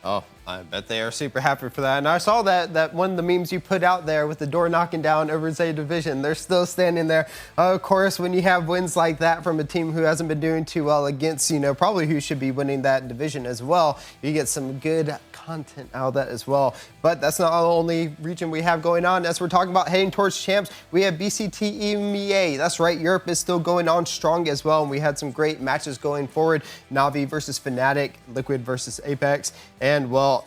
Oh, I bet they are super happy for that. And I saw that one of the memes you put out there with the door knocking down over Zeta Division. They're still standing there. Of course, when you have wins like that from a team who hasn't been doing too well against, probably who should be winning that division as well, you get some good content out of that as well. But that's not the only region we have going on. As we're talking about heading towards champs, we have VCT EMEA. That's right, Europe is still going on strong as well, and we had some great matches going forward. Navi versus Fnatic, Liquid versus Apex, and well,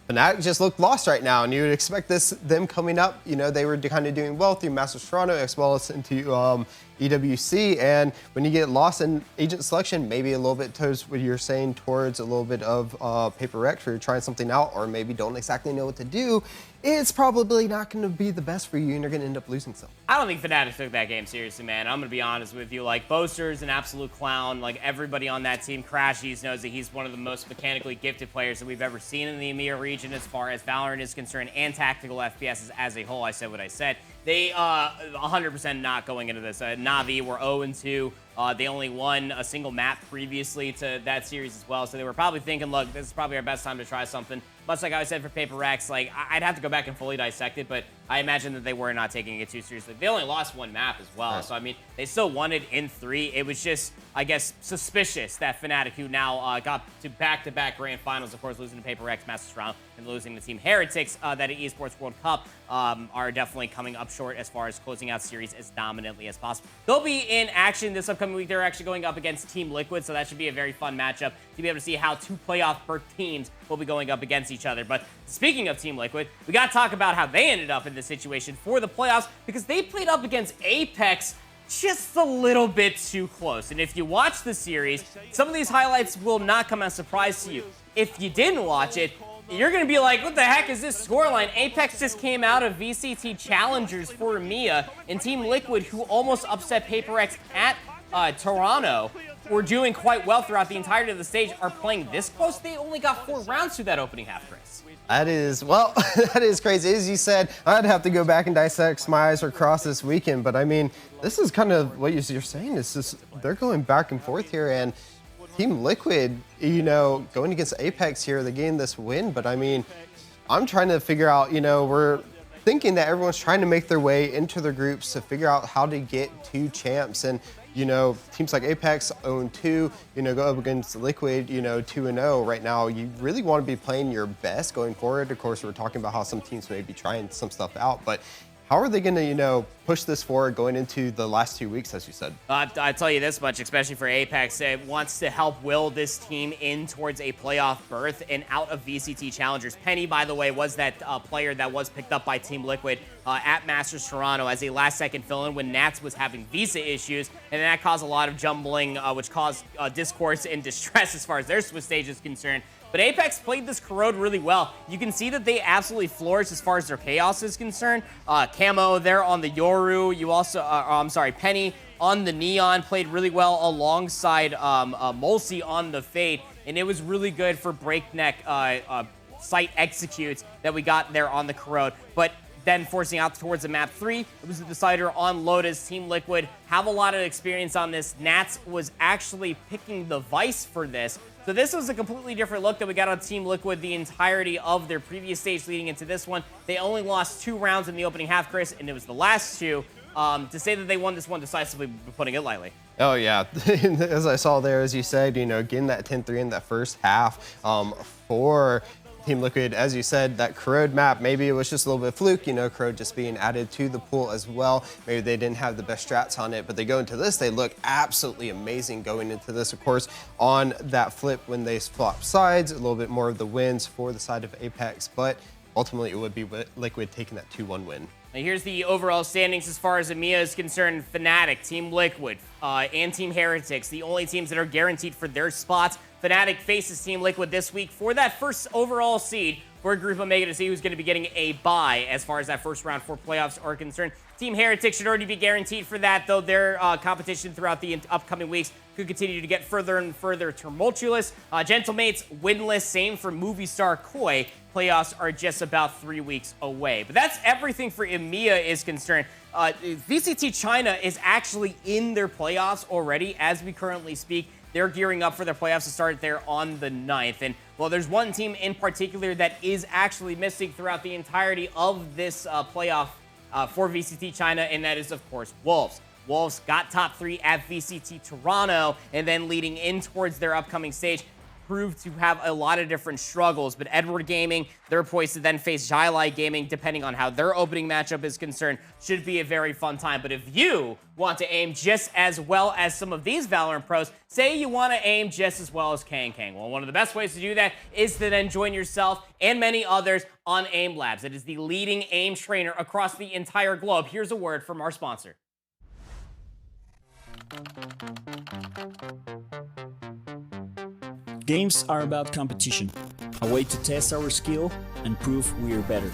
Fnatic just looked lost right now, and you would expect them coming up. They were kind of doing well through Masters Toronto as well as into EWC, and when you get lost in agent selection, maybe a little bit towards what you're saying, towards a little bit of Paper Rex, where you're trying something out or maybe don't exactly know what to do, it's probably not going to be the best for you, and you're going to end up losing some. I don't think Fnatic took that game seriously, man. I'm going to be honest with you. Like, Boaster's an absolute clown. Like, everybody on that team, Crashies, knows that he's one of the most mechanically gifted players that we've ever seen in the EMEA region as far as Valorant is concerned and tactical FPS as a whole. I said what I said. They 100% not going into this. Navi were 0-2. They only won a single map previously to that series as well, so they were probably thinking, look, this is probably our best time to try something. Much like I said for Paper Rex, like, I'd have to go back and fully dissect it, but I imagine that they were not taking it too seriously. They only lost 1 map as well, right. So, I mean, they still won it in 3. It was just, I guess, suspicious that Fnatic, who now got to back-to-back grand finals, of course, losing to Paper Rex, Masters Toronto, and losing to Team Heretics, that at Esports World Cup, are definitely coming up short as far as closing out series as dominantly as possible. They'll be in action this upcoming week. They're actually going up against Team Liquid, so that should be a very fun matchup to be able to see how 2 playoff berth teams will be going up against each other. But speaking of Team Liquid, we got to talk about how they ended up in this situation for the playoffs, because they played up against Apex just a little bit too close. And if you watch the series, some of these highlights will not come as a surprise to you. If you didn't watch it, you're going to be like, what the heck is this scoreline? Apex just came out of VCT Challengers for EMEA, and Team Liquid, who almost upset Paper Rex at Toronto, were doing quite well throughout the entirety of the stage, are playing this close. They only got 4 rounds through that opening half, Chris. That is, well, that is crazy. As you said, I'd have to go back and dissect my eyes across this weekend, but I mean, this is kind of what you're saying. It's just, they're going back and forth here, and Team Liquid, going against Apex here, they're getting this win, but I mean, I'm trying to figure out, we're thinking that everyone's trying to make their way into their groups to figure out how to get 2 champs, and teams like Apex 0-2, go up against Liquid, 2-0 right now. You really want to be playing your best going forward. Of course, we're talking about how some teams may be trying some stuff out, but how are they going to, push this forward going into the last 2 weeks, as you said? I tell you this much, especially for Apex, it wants to help will this team in towards a playoff berth and out of VCT Challengers. Penny, by the way, was that player that was picked up by Team Liquid at Masters Toronto as a last-second fill-in when Nats was having visa issues, and that caused a lot of jumbling, which caused discourse and distress as far as their Swiss stage is concerned. But Apex played this corrode really well. You can see that they absolutely flourished as far as their chaos is concerned. Camo there on the Yoru. You also, Penny on the Neon played really well alongside Mulsey on the Fade. And it was really good for breakneck site executes that we got there on the corrode. But then forcing out towards the map 3, it was the decider on Lotus. Team Liquid have a lot of experience on this. Nats was actually picking the Vice for this, So this was a completely different look that we got on Team Liquid the entirety of their previous stage leading into this one. They only lost 2 rounds in the opening half, Chris, and it was the last 2. To say that they won this one decisively, putting it lightly. Oh, yeah. As I saw there, as you said, you know, getting that 10-3 in that first half for Team Liquid, as you said, that corrode map, maybe it was just a little bit fluke, you know, corrode just being added to the pool as well. Maybe they didn't have the best strats on it, but they go into this, they look absolutely amazing going into this. Of course, on that flip when they flop sides, a little bit more of the wins for the side of Apex, but ultimately it would be Liquid taking that 2-1 win. Now here's the overall standings as far as EMEA is concerned. Fnatic, Team Liquid, and Team Heretics, the only teams that are guaranteed for their spots. Fnatic faces Team Liquid this week for that first overall seed for Group Omega to see who's going to be getting a bye as far as that first round for playoffs are concerned. Team Heretics should already be guaranteed for that, though their competition throughout the upcoming weeks could continue to get further and further tumultuous. Gentlemates winless, same for Movie Star Koi. Playoffs are just about 3 weeks away. But that's everything for EMEA is concerned. VCT China is actually in their playoffs already as we currently speak. They're gearing up for their playoffs to start there on the 9th. And, well, there's one team in particular that is actually missing throughout the entirety of this playoff for VCT China, and that is, of course, Wolves. Wolves got top 3 at VCT Toronto, and then leading in towards their upcoming stage, proved to have a lot of different struggles, but Edward Gaming, they're poised to then face Jai Gaming, depending on how their opening matchup is concerned. Should be a very fun time. But if you want to aim just as well as some of these Valorant pros, say you want to aim just as well as Kang. Well, one of the best ways to do that is to then join yourself and many others on AIM Labs. It is the leading aim trainer across the entire globe. Here's a word from our sponsor. Games are about competition, a way to test our skill and prove we are better.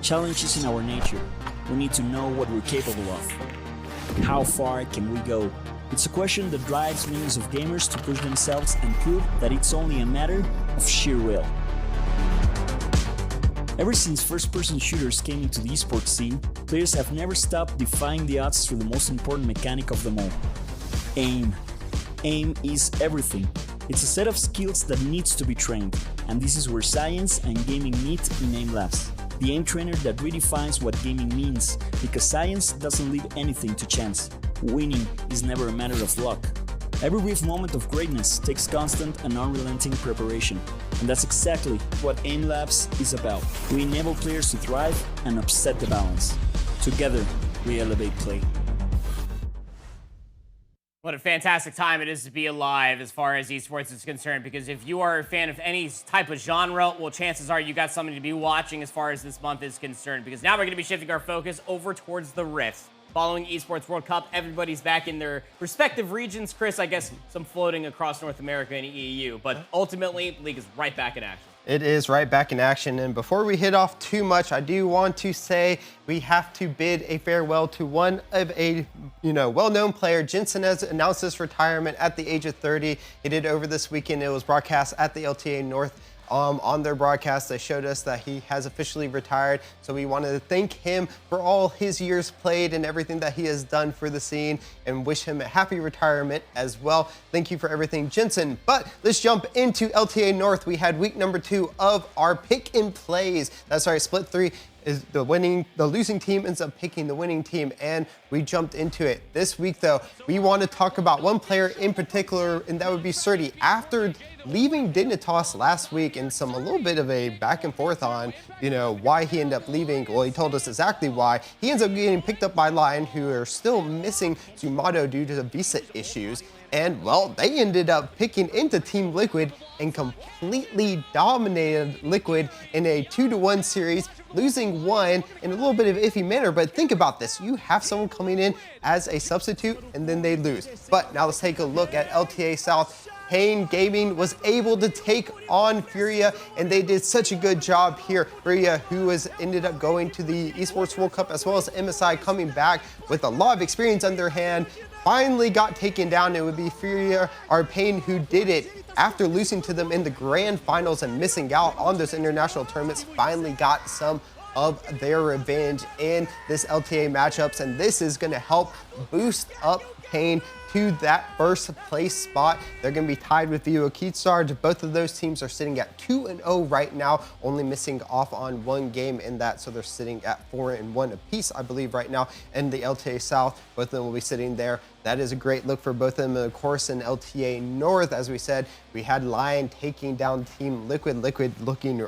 Challenge is in our nature. We need to know what we're capable of. How far can we go? It's a question that drives millions of gamers to push themselves and prove that it's only a matter of sheer will. Ever since first-person shooters came into the esports scene, players have never stopped defying the odds through the most important mechanic of them all: aim. Aim is everything. It's a set of skills that needs to be trained, and this is where science and gaming meet in AIM Labs, the aim trainer that redefines what gaming means, because science doesn't leave anything to chance. Winning is never a matter of luck. Every brief moment of greatness takes constant and unrelenting preparation, and that's exactly what AIM Labs is about. We enable players to thrive and upset the balance. Together, we elevate play. What a fantastic time it is to be alive as far as esports is concerned, because if you are a fan of any type of genre, well, chances are you got something to be watching as far as this month is concerned, because now we're going to be shifting our focus over towards the Rifts. Following Esports World Cup, everybody's back in their respective regions. Chris, I guess some floating across North America and EU, but ultimately, League is right back in action. It is right back in action, and before we hit off too much, I do want to say we have to bid a farewell to one of a well-known player. Jensen has announced his retirement at the age of 30. He did over this weekend. It was broadcast at the LTA North. On their broadcast, they showed us that he has officially retired. So we wanted to thank him for all his years played and everything that he has done for the scene, and wish him a happy retirement as well. Thank you for everything, Jensen. But let's jump into LTA North. We had week number 2 of our pick and plays. That's right, split 3 is the losing team ends up picking the winning team, and we jumped into it. This week, though, we want to talk about one player in particular, and that would be Surdy. After leaving Dignitas last week, and a little bit of a back and forth on, why he ended up leaving. Well, he told us exactly why. He ends up getting picked up by Lion, who are still missing Zumato due to the visa issues. And, well, they ended up picking into Team Liquid and completely dominated Liquid in a 2-1 series, losing one in a little bit of iffy manner. But think about this. You have someone coming in as a substitute, and then they lose. But now let's take a look at LTA South. HCS Gaming was able to take on Furia, and they did such a good job here. Furia, who ended up going to the Esports World Cup, as well as MSI, coming back with a lot of experience on their hand, finally got taken down. It would be Furia Arpain who did it after losing to them in the grand finals and missing out on those international tournaments. Finally got some of their revenge in this LTA matchups, and this is going to help boost up Pain to that first place spot. They're going to be tied with VO Keatstar. Both of those teams are sitting at 2-0 right now, only missing off on one game in that, so they're sitting at 4-1 apiece, I believe, right now in the LTA South. Both of them will be sitting there. That is a great look for both of them. And of course, in LTA North, as we said, we had Lion taking down Team Liquid. Liquid looking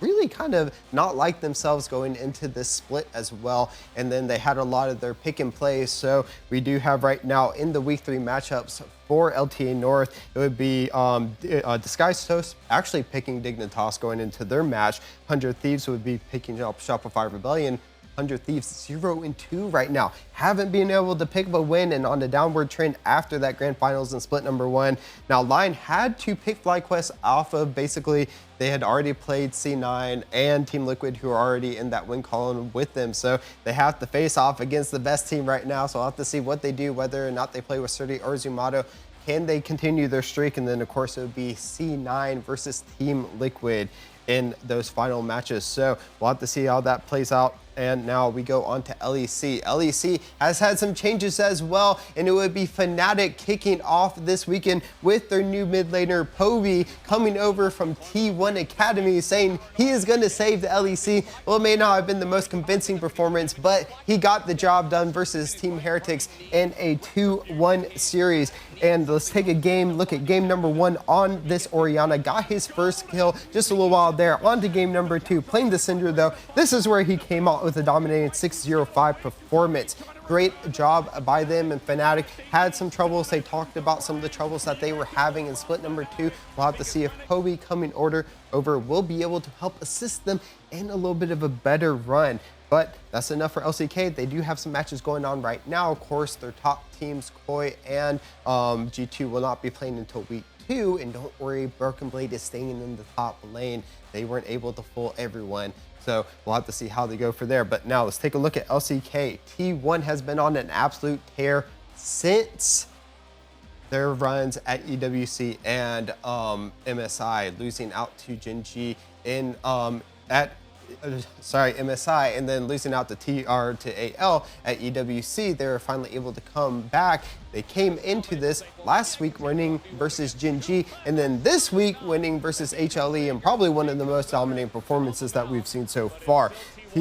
really kind of not like themselves going into this split as well. And then they had a lot of their pick and plays. So we do have right now in the week 3 matchups for LTA North, it would be Disguised Toast actually picking Dignitas going into their match. 100 Thieves would be picking up Shopify Rebellion. 100 Thieves 0-2 right now. Haven't been able to pick up a win and on the downward trend after that grand finals in split number 1. Now Lion had to pick FlyQuest off of basically they had already played C9 and Team Liquid who are already in that win column with them. So they have to face off against the best team right now. So I'll have to see what they do, whether or not they play with Surdy or Zumato. Can they continue their streak? And then of course it would be C9 versus Team Liquid in those final matches. So we'll have to see how that plays out. And now we go on to LEC. LEC has had some changes as well, and it would be Fnatic kicking off this weekend with their new mid laner, Povey, coming over from T1 Academy, saying he is going to save the LEC. Well, it may not have been the most convincing performance, but he got the job done versus Team Heretics in a 2-1 series. And let's take a look at game number 1 on this Orianna. Got his first kill just a little while there. On to game number 2, playing the Syndra though. This is where he came out with a dominating 6-0-5 performance. Great job by them, and Fnatic had some troubles. They talked about some of the troubles that they were having in split number 2. We'll have to see if Povey coming over will be able to help assist them in a little bit of a better run. But that's enough for LCK. They do have some matches going on right now. Of course, their top teams, Koi and G2, will not be playing until week 2. And don't worry, Broken Blade is staying in the top lane. They weren't able to fool everyone. So we'll have to see how they go for there. But now let's take a look at LCK. T1 has been on an absolute tear since their runs at EWC and MSI, losing out to Genji in MSI, and then losing out to TR to AL at EWC. They were finally able to come back. They came into this last week winning versus Genji, and then this week winning versus HLE, and probably one of the most dominating performances that we've seen so far.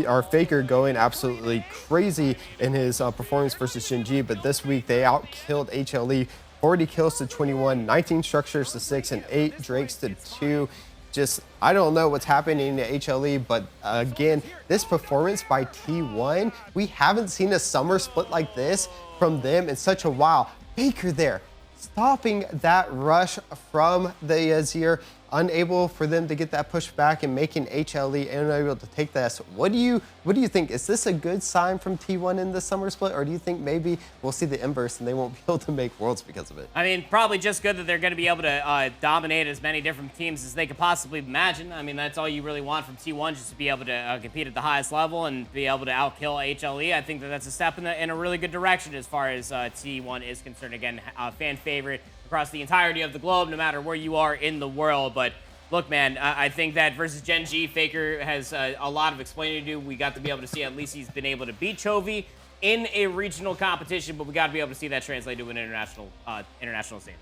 Our Faker going absolutely crazy in his performance versus Genji, but this week they outkilled HLE 40 kills to 21, 19 structures to 6, and 8 Drakes to 2. Just, I don't know what's happening to HLE, but again, this performance by T1, we haven't seen a summer split like this from them in such a while. Faker there, stopping that rush from the Azir, unable for them to get that push back and making HLE unable to take this. What do you think? Is this a good sign from T1 in the summer split, or do you think maybe we'll see the inverse and they won't be able to make Worlds because of it? I mean, probably just good that they're going to be able to dominate as many different teams as they could possibly imagine. I mean, that's all you really want from T1, just to be able to compete at the highest level and be able to outkill HLE. I think that that's a step in a really good direction as far as T1 is concerned. Again, fan favorite across the entirety of the globe, no matter where you are in the world. But look, man, I think that versus Genji, Faker has a lot of explaining to do. We got to be able to see at least he's been able to beat Chovy in a regional competition, but we got to be able to see that translate to an international scene.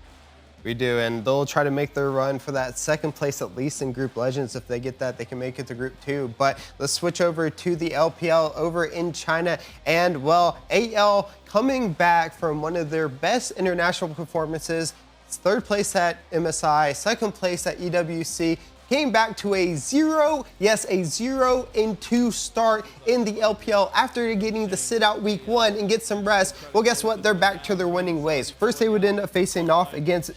We do, and they'll try to make their run for that second place, at least in Group Legends. If they get that, they can make it to Group 2. But let's switch over to the LPL over in China. And, well, AL coming back from one of their best international performances. It's third place at MSI, second place at EWC. Came back to a 0-2 start in the LPL after getting the sit out week 1 and get some rest. Well, guess what? They're back to their winning ways. First, they would end up facing off against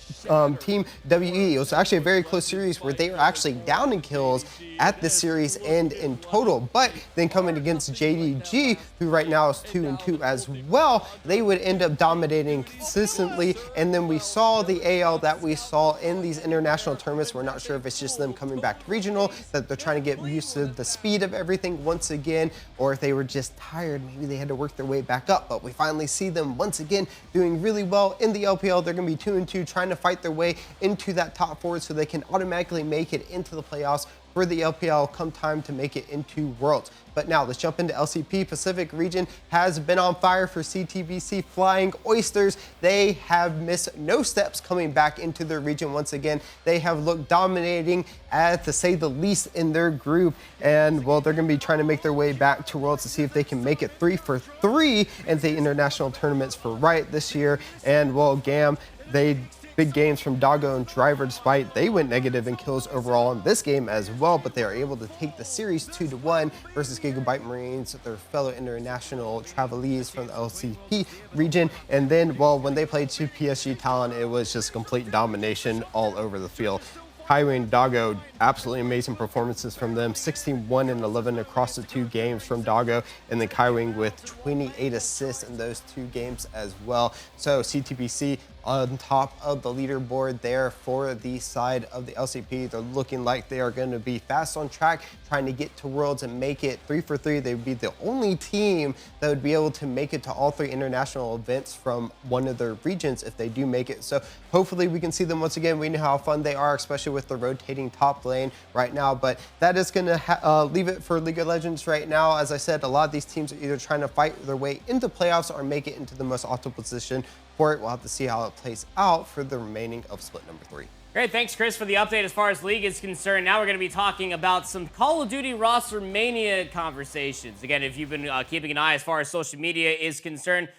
Team WE. It was actually a very close series where they were actually down in kills at the series end in total. But then coming against JDG, who right now is 2-2 as well, they would end up dominating consistently. And then we saw the AL that we saw in these international tournaments. We're not sure if it's just them coming back to regional, that they're trying to get used to the speed of everything once again, or if they were just tired, maybe they had to work their way back up. But we finally see them once again doing really well in the LPL. They're going to be 2-2, trying to fight their way into that top 4 so they can automatically make it into the playoffs for the LPL come time to make it into Worlds. But now let's jump into LCP. Pacific region has been on fire for CTBC Flying Oysters. They have missed no steps coming back into their region once again. They have looked dominating, to say the least, in their group. And, well, they're going to be trying to make their way back to Worlds to see if they can make it 3 for 3 in the international tournaments for Riot this year. And, well, GAM, big games from Doggo and Driver, despite they went negative in kills overall in this game as well, but they are able to take the series 2-1 versus Gigabyte Marines, their fellow international travelees from the LCP region. And then, well, when they played 2 PSG Talon, it was just complete domination all over the field. Highway and Doggo, absolutely amazing performances from them. 16-1 and 11 across the 2 games from Doggo, and then Kaiwing with 28 assists in those 2 games as well. So CTBC on top of the leaderboard there for the side of the LCP. They're looking like they are going to be fast on track, trying to get to Worlds and make it 3 for 3. They would be the only team that would be able to make it to all 3 international events from one of their regions if they do make it. So hopefully we can see them once again. We know how fun they are, especially with the rotating top lane right now. But that is going to leave it for League of Legends right now. As I said, a lot of these teams are either trying to fight their way into playoffs or make it into the most optimal position for it. We'll have to see how it plays out for the remaining of split number 3. Great, thanks Chris for the update as far as League is concerned. Now we're going to be talking about some Call of Duty roster mania conversations. Again, if you've been keeping an eye as far as social media is concerned,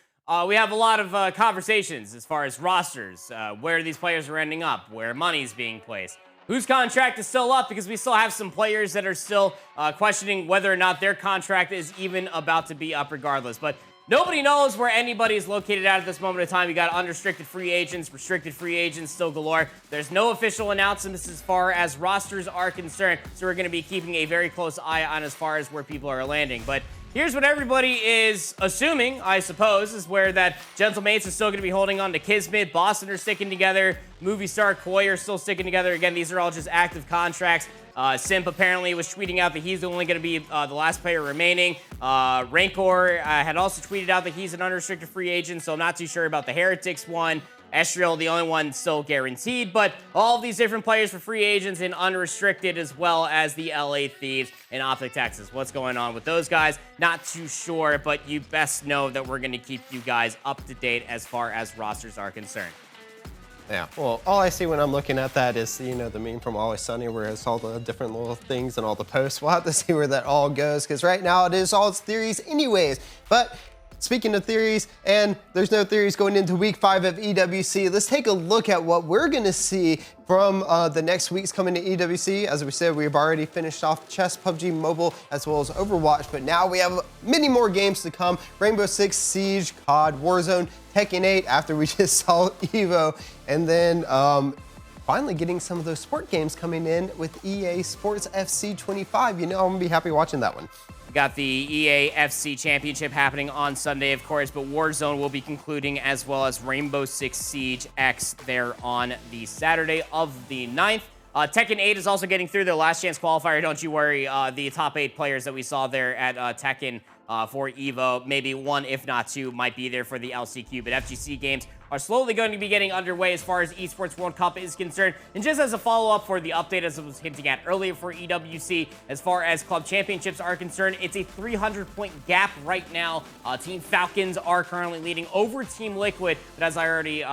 we have a lot of conversations as far as rosters, where these players are ending up, where money's being placed, whose contract is still up, because we still have some players that are still questioning whether or not their contract is even about to be up regardless. But nobody knows where anybody is located at this moment in time. You got unrestricted free agents, restricted free agents still galore. There's no official announcements as far as rosters are concerned, so we're going to be keeping a very close eye on as far as where people are landing. But here's what everybody is assuming, I suppose, is where that Gentlemates is still going to be holding on to Kismet. Boston are sticking together. Movie Star, Koi are still sticking together. Again, these are all just active contracts. Simp apparently was tweeting out that he's only going to be the last player remaining. Rancor had also tweeted out that he's an unrestricted free agent, so I'm not too sure about the Heretics one. Estriel, the only one still guaranteed, but all of these different players for free agents and unrestricted, as well as the LA Thieves and OpTic Texas. What's going on with those guys? Not too sure, but you best know that we're going to keep you guys up to date as far as rosters are concerned. Yeah, well, all I see when I'm looking at that is, you know, the meme from Always Sunny where it's all the different little things and all the posts. We'll have to see where that all goes, because right now it is all its theories anyways. But speaking of theories, and there's no theories going into week 5 of EWC, let's take a look at what we're going to see from the next weeks coming to EWC. As we said, we've already finished off Chess, PUBG Mobile, as well as Overwatch, but now we have many more games to come. Rainbow Six Siege, COD, Warzone, Tekken 8, after we just saw EVO, and then finally getting some of those sport games coming in with EA Sports FC 25. You know, I'm going to be happy watching that one. We got the EA FC Championship happening on Sunday, of course, but Warzone will be concluding, as well as Rainbow Six Siege X there on the Saturday of the 9th. Tekken 8 is also getting through their last chance qualifier. Don't you worry. The top 8 players that we saw there at Tekken for EVO, maybe 1, if not 2, might be there for the LCQ. But FGC games are slowly going to be getting underway as far as Esports World Cup is concerned. And just as a follow-up for the update, as I was hinting at earlier for EWC, as far as club championships are concerned, it's a 300-point gap right now. Team Falcons are currently leading over Team Liquid, but as I already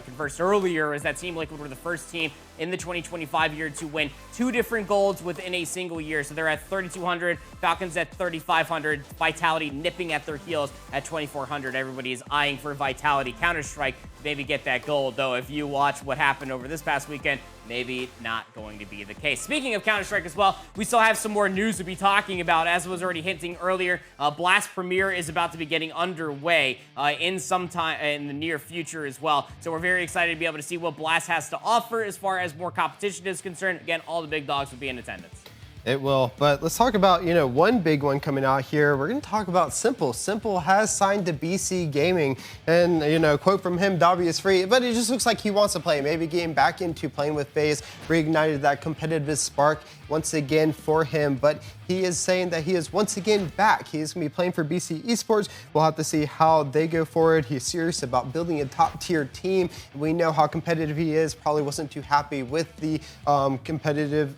conversed earlier, is that Team Liquid were the first team in the 2025 year to win 2 different golds within a single year. So they're at 3,200, Falcons at 3,500, Vitality nipping at their heels at 2,400. Everybody is eyeing for Vitality Counter-Strike to maybe get that gold, though if you watch what happened over this past weekend, maybe not going to be the case. Speaking of Counter-Strike as well, we still have some more news to be talking about. As I was already hinting earlier, Blast Premier is about to be getting underway in some time in the near future as well. So we're very excited to be able to see what Blast has to offer as far as more competition is concerned. Again, all the big dogs will be in attendance. It will, but let's talk about, you know, one big one coming out here. We're going to talk about Simple. Simple has signed to BC Gaming, and, you know, quote from him, Dobby is free, but it just looks like he wants to play. Maybe getting back into playing with FaZe, reignited that competitive spark once again for him, but he is saying that he is once again back. He is going to be playing for BC Esports. We'll have to see how they go forward. He's serious about building a top-tier team. We know how competitive he is. Probably wasn't too happy with the competitive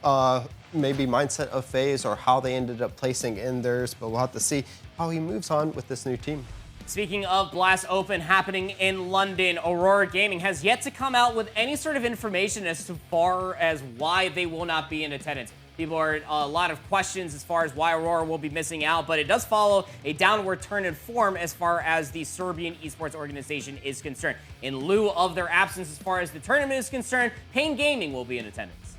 maybe mindset of FaZe or how they ended up placing in theirs, but we'll have to see how he moves on with this new team. Speaking of Blast Open happening in London, Aurora Gaming has yet to come out with any sort of information as far as why they will not be in attendance. People are a lot of questions as far as why Aurora will be missing out, but it does follow a downward turn in form as far as the Serbian esports organization is concerned. In lieu of their absence as far as the tournament is concerned, Pain Gaming will be in attendance.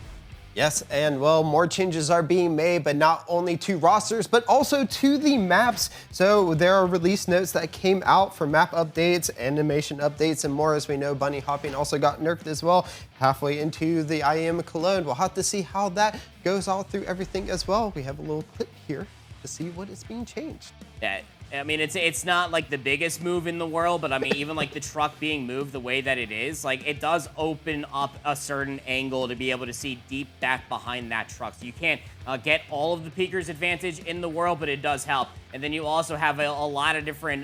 Yes, and well, more changes are being made, but not only to rosters, but also to the maps. So there are release notes that came out for map updates, animation updates, and more. As we know, bunny hopping also got nerfed as well halfway into the IEM Cologne. We'll have to see how that goes all through everything as well. We have a little clip here to see what is being changed. Yeah, I mean, it's not like the biggest move in the world, but I mean, even like the truck being moved the way that it is, like it does open up a certain angle to be able to see deep back behind that truck. So you can't get all of the peeker's advantage in the world, but it does help. And then you also have a lot of different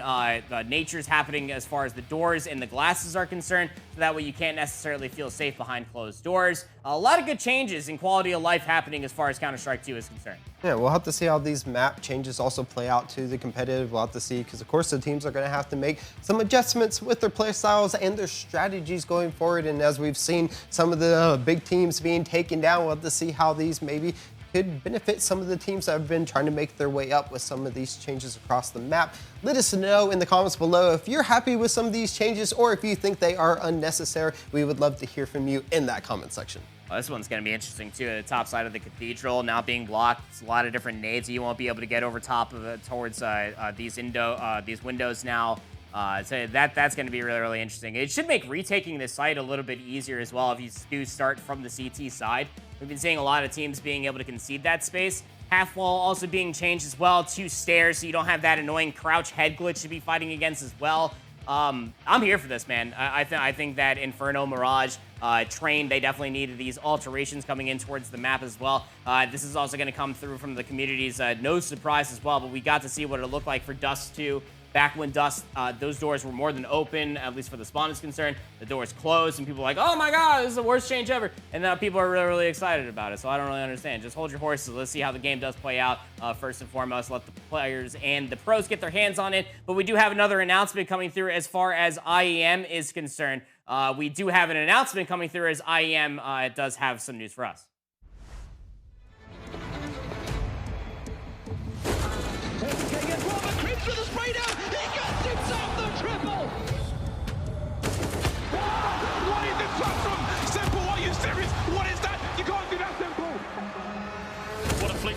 natures happening as far as the doors and the glasses are concerned. So that way you can't necessarily feel safe behind closed doors. A lot of good changes in quality of life happening as far as Counter-Strike 2 is concerned. Yeah, we'll have to see how these map changes also play out to the competitive. We'll have to see, because of course the teams are going to have to make some adjustments with their play styles and their strategies going forward. And as we've seen some of the big teams being taken down, we'll have to see how these maybe could benefit some of the teams that have been trying to make their way up with some of these changes across the map. Let us know in the comments below if you're happy with some of these changes or if you think they are unnecessary. We would love to hear from you in that comment section. Well, this one's going to be interesting too. The top side of the cathedral now being blocked. It's a lot of different nades you won't be able to get over top of it towards these windows now. So that's going to be really, really interesting. It should make retaking this site a little bit easier as well if you do start from the CT side. We've been seeing a lot of teams being able to concede that space. Half wall also being changed as well to stairs, so you don't have that annoying crouch head glitch to be fighting against as well. I'm here for this, man. I think that Inferno, Mirage, Train, they definitely needed these alterations coming in towards the map as well. This is also going to come through from the communities. No surprise as well, but we got to see what it looked like for Dust 2. Back when Dust, those doors were more than open, at least for the spawn is concerned. The doors closed, and people were like, oh my god, this is the worst change ever. And now people are really, really excited about it, so I don't really understand. Just hold your horses. Let's see how the game does play out. First and foremost, let the players and the pros get their hands on it. But we do have another announcement coming through as far as IEM is concerned. We do have an announcement coming through as IEM does have some news for us.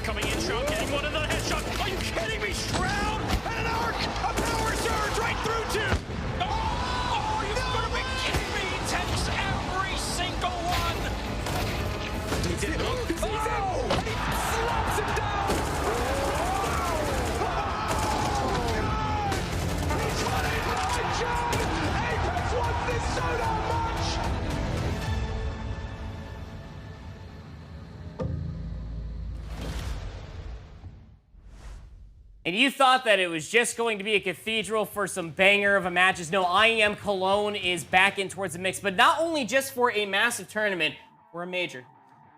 Coming in, Shroud getting one another headshot. Are you kidding me? Shroud and an arc, a power surge right through to. Oh, you're gonna be kidding me! He takes every single one. He did it. Oh, and he slaps him down. He's running right, John. Apex wants this so damn much. And you thought that it was just going to be a cathedral for some banger of a matches. No, IEM Cologne is back in towards the mix, but not only just for a massive tournament, for a major.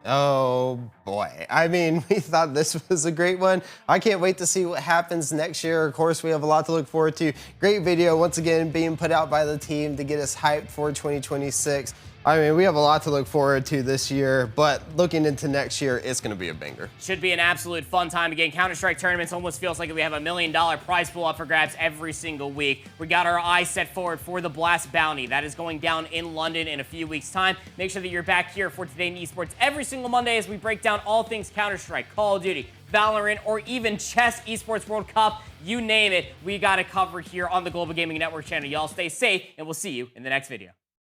Oh boy. I mean, we thought this was a great one. I can't wait to see what happens next year. Of course, we have a lot to look forward to. Great video, once again, being put out by the team to get us hyped for 2026. I mean, we have a lot to look forward to this year, but looking into next year, it's going to be a banger. Should be an absolute fun time. Again, Counter-Strike tournaments almost feels like we have $1 million prize pool up for grabs every single week. We got our eyes set forward for the Blast Bounty. That is going down in London in a few weeks' time. Make sure that you're back here for Today in Esports every single Monday as we break down all things Counter-Strike, Call of Duty, Valorant, or even Chess Esports World Cup. You name it, we got it covered here on the Global Gaming Network channel. Y'all stay safe, and we'll see you in the next video.